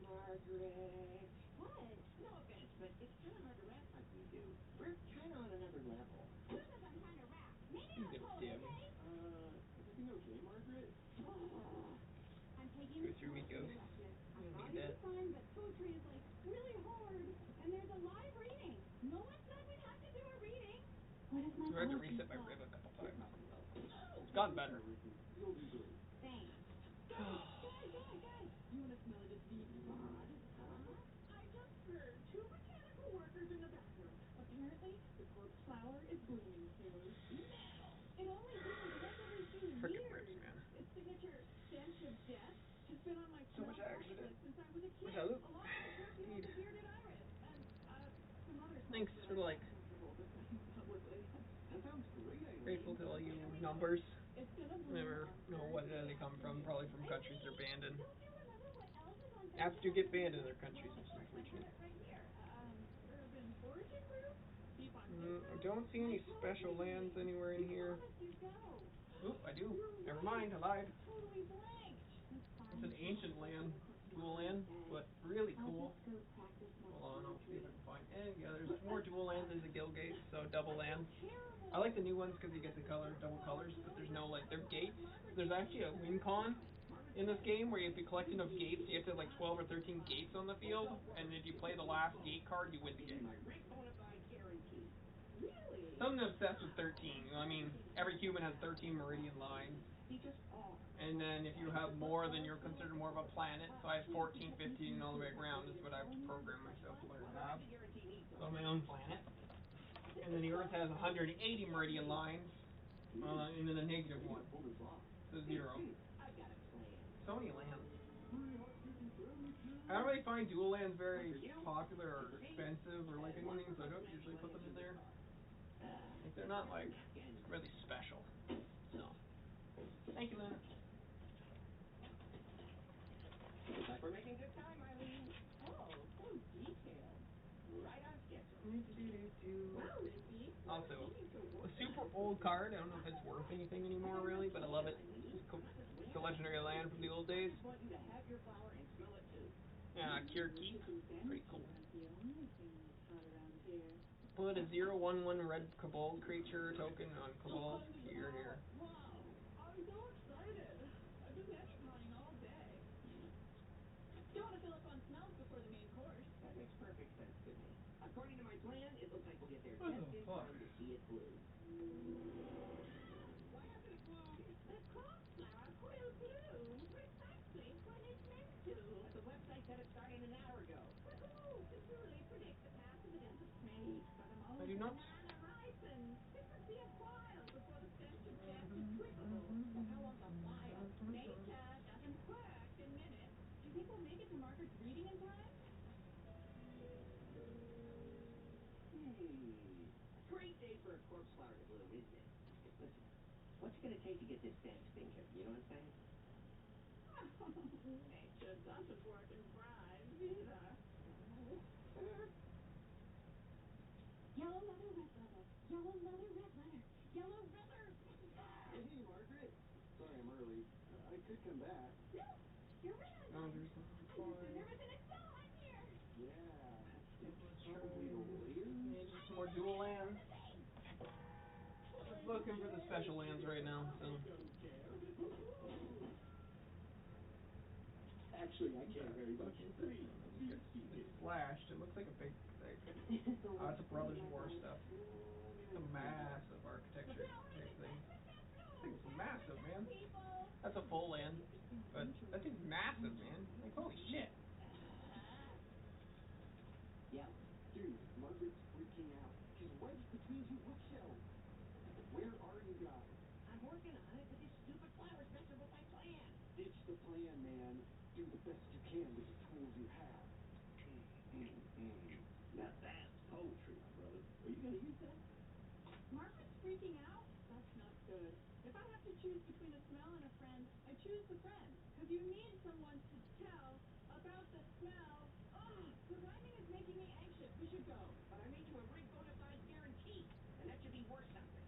Margaret. What? No offense, but it's kind of hard to rap like we do. We're kind of on another level. Who says I'm trying to rap? Maybe You I'm get a cold, stab. okay? Everything okay, Margaret? I'm taking Go through me, poetry ghost. lessons. I You thought need it'd that. be fun, but poetry is like really hard. And there's a live reading. No one said we'd have to do a reading. What is my I had to poetry reset my called? rib a couple times. It's gotten better. You'll be great. Thanks. Guys. You want to smell it as beef bod? Huh? I just heard 2 mechanical workers in the bathroom tell you numbers. It's gonna bloom Never on know what they come from. Probably from countries they're banned in. Don't you remember what else is on Apps do get banned in their countries, which is unfortunate. right here? Urban foraging group? Keep on I don't see any special lands anywhere in here. You go. Oop, I do. Never mind, I lied. Totally blanked. It's an ancient land, dual land, but really cool. Hold on, I'll see if I can find. And yeah, there's more dual lands. There's a Gilgate, so double land. I like the new ones because you get the color, double colors, but there's no like they're gates. There's actually a win con in this game where if you collect enough gates, you have to have like 12 or 13 gates on the field, and if you play the last gate card, you win the game. Something obsessed with 13. I mean, every human has 13 meridian lines. And then if you have more, then you're considered more of a planet. So I have 14, 15, all the way around. Is what I have to program myself to learn to have. So I'm my own planet. And then the Earth has 180 meridian lines, and then a negative one. So 0. So many lands. I don't really find dual lands very popular or expensive or like anything, so I don't usually put them in there. Like they're not like really special. So, thank you, Lynn. We're making good time, Eileen. Oh, so detailed. Right on schedule. Wow, Ricky. Also, a super old card. I don't know if it's worth anything anymore, really, but I love it. It's a legendary land from the old days. Kirky. Pretty cool. Put a 0/1/1 red Kobold creature token on Kobold here. Wow, I'm so excited. I've been meditating all day. You want to fill up on smells before the main course? That makes perfect sense to me. According to my plan, it looks like we'll get there What just the in fuck? time to see it bloom. Why hasn't it bloomed? The cornflower will bloom precisely when it's meant to. But the website said it started an hour ago. Woohoo! To truly predict the path of the dense snake. For the most I do not. banana ripen. It could be a while before the stench of death is drinkable. But how long's a while? Data doesn't work in minutes. Do you think we'll make it to Margaret's reading in time? Great day for a corpse flower to bloom, isn't it? Listen, what's it going to take to get this damn stinker? You know what I'm saying? Nature doesn't work in bribes either. Yellow leather, red leather. Yellow leather, red leather. Yellow leather. Hey, Margaret. Sorry I'm early. I could come back. No, you're really Oh, right. there's I just been nervous and Excel on here. Yeah. It's probably the later. Maybe some more dual lands. Just looking for the special lands right now, so. Actually, I can't very much. It's flashed. It looks like a big thing. Oh, it's a Brothers War stuff. It's a massive architecture type thing. That thing's massive, man. That's a full land. But that thing's massive, man. Like, holy shit. Yeah. Dude, Margaret's freaking out. She's wedged between two bookshelves. Where are you guys? I'm working on it, but this stupid flower's messing with my plan. Ditch the plan, man. Do the best you can with the tools you have. Now that's poetry, my brother. Are you gonna use that? Margaret's freaking out? That's not good. If I have to choose between a smell and a friend, I choose the friend. Because you need someone to tell about the smell. Ugh, the rhyming is making me anxious. We should go. But I made you a rig bona fide guarantee, and that should be worth something.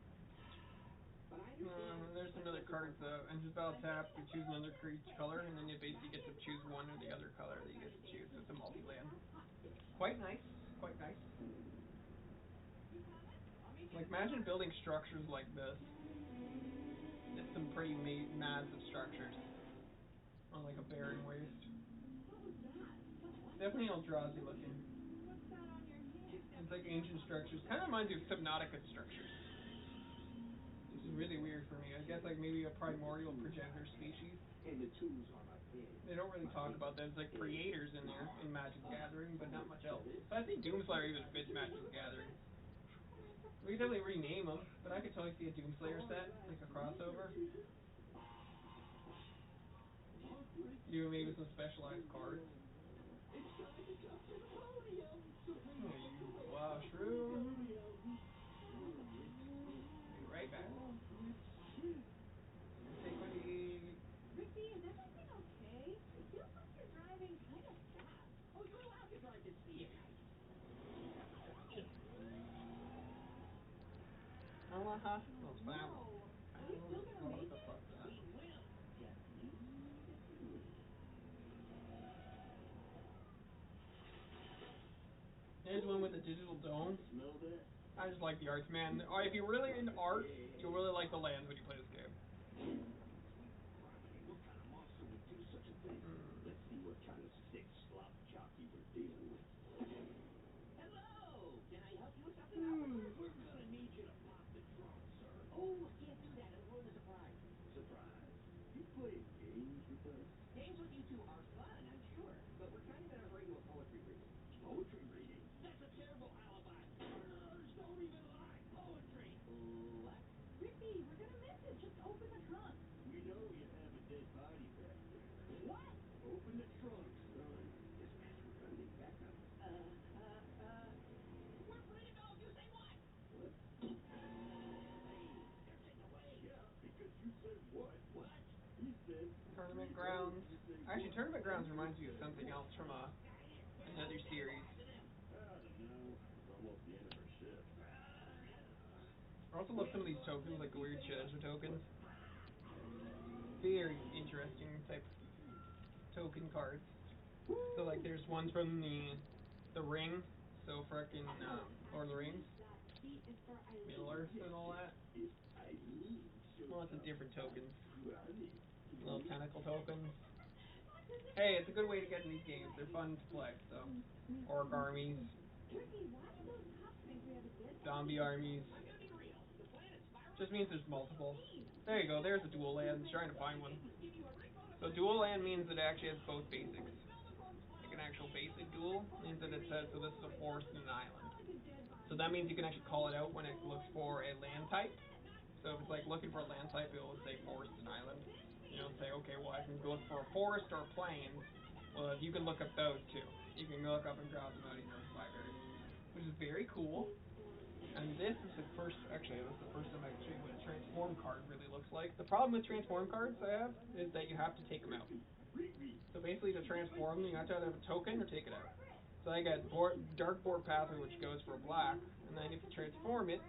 But I understand. There's some other cards, and just battle tap, you choose another creature color, and then you basically get to choose one or the other color that you get to choose. It's a multi-land. Quite nice. Quite nice. Like, imagine building structures like this. It's some pretty massive structures on like a barren waste. Definitely Eldrazi looking. What's that on your hand? It's like ancient structures. Kind of reminds me of Subnautica structures. Which is really weird for me. I guess like maybe a primordial progenitor species. And the tools are my pin. They don't really talk about that. There's like creators in there in Magic the Gathering, but not much else. So I think Doomslayer even fits Magic the Gathering. We could definitely rename them, but I could totally see a Doomslayer set, like a crossover. Do maybe some specialized cards. You washroom. Be right back. Haha. Well, it's fine. Whoa. Are we still gonna What make the it? fuck's that? We will. Just leave it to me. There's one with the digital dome. Smell that? I just like the arts, man. Or if you're really into art, you'll really like the lands when you play this game. What kind of monster would do such a thing? Let's see what kind of sick slop jockey we're dealing with. Hello! Can I help you with something else? We're gonna need you to pop the trunk, sir. Oh, I can't do that. It'll ruin the surprise. Surprise. You playing games with us? Games with you two are fun, I'm sure, but we're kind of in a hurry to a poetry reading. Poetry reading? That's a terrible alibi. Murders don't even like poetry. What? Ricky, we're gonna miss it. Just open the trunk. We know you have a dead body back there. What? Open the trunk, son. This means we're gonna need backup. We're free to go if you say what? What? They're getting away. Yeah, because you said what? What? He said Tournament Grounds. You said Actually, what? Tournament Grounds reminds me of something else from another series. I don't know. It's almost the end of our shift. I also love some of these tokens, like the weird treasure tokens. Very interesting type token cards. So like, there's ones from the Ring, so frickin' Lord of the Rings, Middle Earth, and all that. Lots of different tokens. Little tentacle tokens. Hey, it's a good way to get in these games. They're fun to play. So, orc armies, Ricky, why do those cops think we have a dead zombie armies. Just means there's multiple. There you go. There's a dual land. Trying to find one. So dual land means that it actually has both basics. Like an actual basic dual means that it says, so this is a forest and an island. So that means you can actually call it out when it looks for a land type. So if it's like looking for a land type, it will say forest and island. You know, say, okay, well I can look for a forest or a plains. Well, you can look up those too. You can look up and grab them out of your library, which is very cool. And this is the first, actually, this is the first time I can show you what a transform card really looks like. The problem with transform cards I have is that you have to take them out. So basically, to transform them, you have to either have a token or take it out. So I got Dark Board Pathway, which goes for a black, and then if you transform it,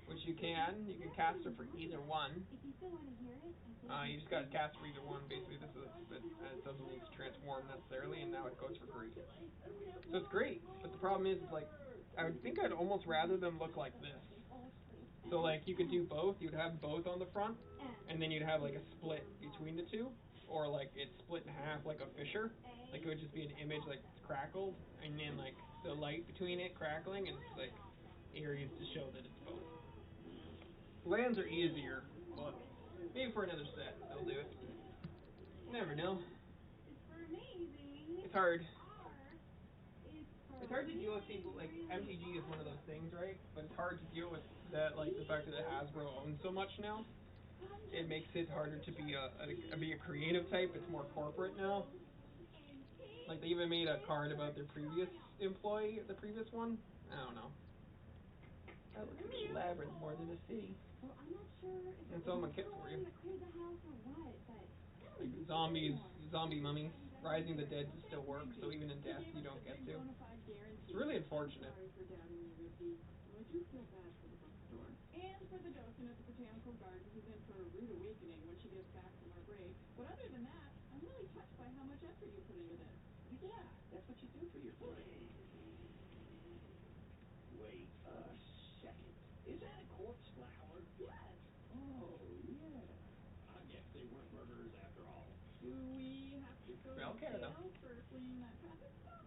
which you can cast it for either one. If you still want to hear it, You just got to cast for either one. Basically, this is it doesn't need to transform necessarily, and now it goes for green. So it's great, but the problem is, like, I would think I'd almost rather them look like this. So like you could do both. You'd have both on the front, and then you'd have like a split between the two, or like it's split in half like a fissure. Like it would just be an image like crackled, and then like the light between it crackling, and it's like areas to show that it's both. Lands are easier, but maybe for another set they'll do it. Never know. It's hard. It's hard to deal with people, like, MTG is one of those things, right? But it's hard to deal with that, like, the fact that Hasbro owns so much now. It makes it harder to be a creative type. It's more corporate now. Like, they even made a card about their previous employee, the previous one. I don't know. That looks like a labyrinth more than a city. well, I'm not sure if And so I'm a kit for you. that cleared the house or what, but Like, zombies, zombie mummies. Rising the Dead still work, so even in death you don't get to. It's really unfortunate. Sorry for doubting you, Ricky. I do feel bad for the bookstore. And for the docent at the Botanical Garden who's in for a rude awakening when she gets back from our break. But other than that, I'm really touched by how much effort you put into this. Yeah, that's what you do for your friend. Wait a second. Is that a corpse flower? Yes. Oh, yeah. I guess they weren't murderers after all. Do we have to go We all to care, jail though. for fleeing that traffic stop?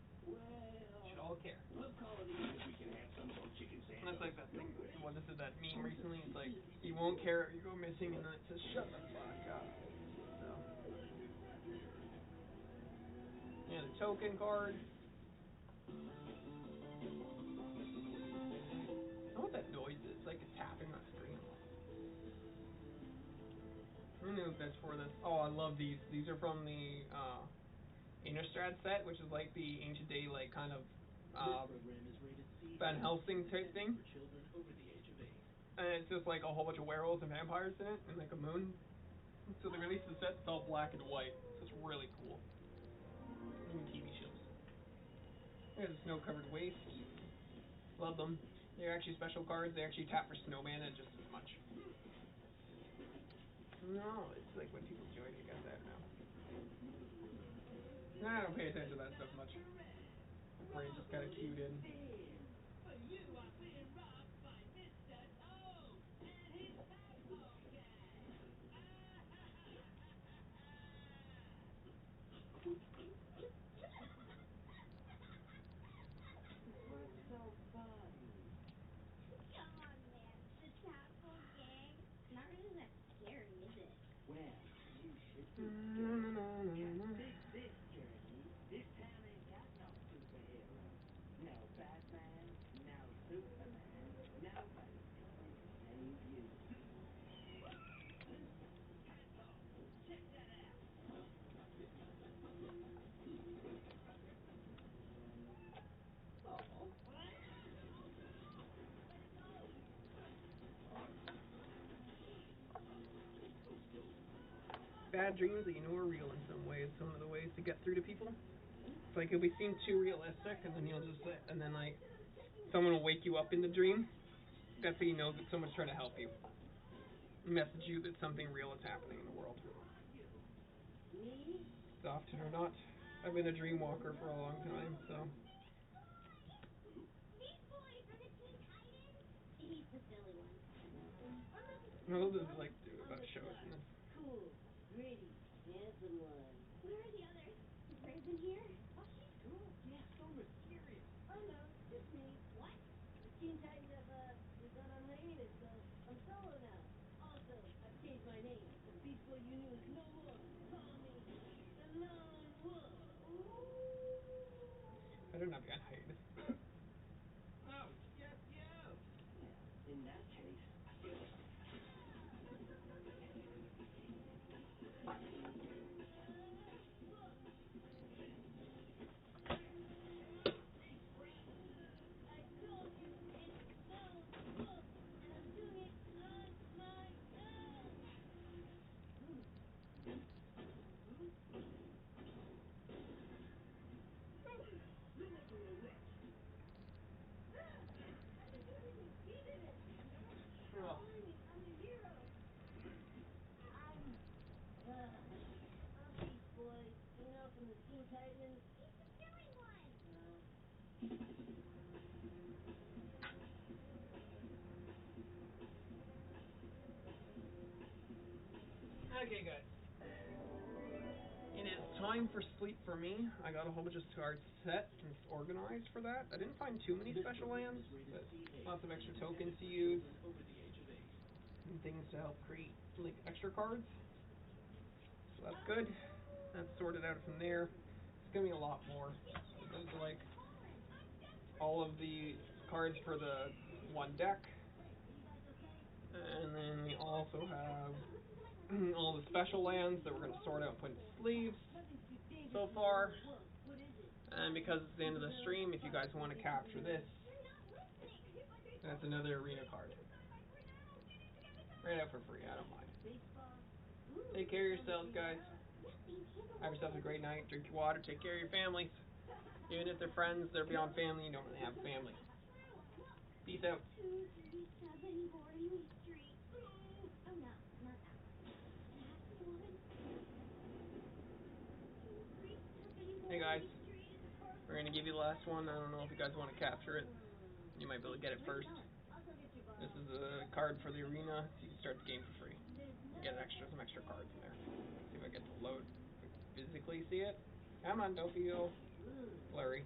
Should all care. We'll call it even if we can have some sort of chicken sandwich. And that's like that thing. What is it? That meme recently. It's like you won't care if you go missing, and then it says shut the fuck up. So yeah, the token card. I don't know what that noise is. It's like it's tapping on the screen. Who knew that's for this? Oh, I love these. These are from the Innistrad set, which is like the ancient day, like kind of Van Helsing type thing. And it's just like a whole bunch of werewolves and vampires in it, and like a moon. So they released the set, it's all black and white. So it's really cool. Even TV shows. There's a snow-covered waste. Love them. They're actually special cards. They actually tap for snowman and just much. No, it's like when people join, I guess, I don't know. I don't pay attention to that stuff much. My brain just kind of cued in. But you are being robbed by Mr. Toad and his tadpole gang. What's so funny? Come on, man. The tadpole gang. Not really that scary, is it? Well, you should be scared. Just take this journey. This town ain't got no superheroes. No Batman, no Superman. Nobody's coming to save you. Check that out. Bad dreams that you know are real in some ways. Some of the ways to get through to people. It's like if we seem too realistic, and then you'll just and then like someone will wake you up in the dream. That's how you know that someone's trying to help you. Message you that something real is happening in the world. Me? It's often or not. I've been a dream walker for a long time, so. Beast Boy from the Teen Titans? He's the silly one. No, this is like about shows and this. Cool, gritty, handsome one. Where are the others? Is Raven here? Oh, she's cool. Yeah, so mysterious. Oh no, just me. What? The Teen Titans have gone on hiatus, so I'm solo now. Also, I've changed my name. The Beast Boy you knew is no more. Call me the Lone Wolf. I don't know if I hate it. Oh, yes, yes. Well, in that case, I told you it's Lone Wolf, and I'm doing it on my own. Oh. I'm the hero. I'm Beast Boy, you know, from the Teen Titans. He's the silly one. Okay, guys. It is time for sleep for me. I got a whole bunch of cards set and organized for that. I didn't find too many special lands, but lots of extra tokens to use and things to help create like extra cards. So that's good. That's sorted out from there. It's gonna be a lot more. There's like all of the cards for the one deck, and then we also have all the special lands that we're going to sort out and put in sleeves so far. And because it's the end of the stream, if you guys want to capture this, that's another arena card. Right out for free, I don't mind. Take care of yourselves, guys. Have yourselves a great night. Drink your water. Take care of your families. Even if they're friends, they're beyond family. You don't really have a family. Peace out. 237 Bordley Street. Oh no, not that one. Hey guys, we're gonna give you the last one. I don't know if you guys want to capture it. You might be able to get it first. This is a card for the arena, so you can start the game for free. You get some extra cards in there. See if I get to load physically see it. Come on, don't feel blurry.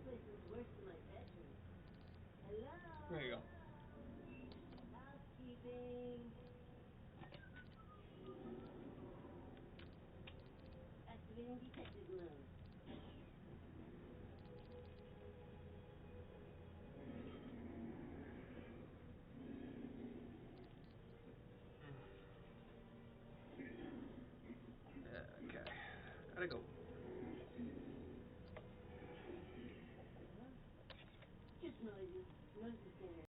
There you go. Housekeeping. Activating detective mode. Okay. Gotta go. Just noises. Noises there.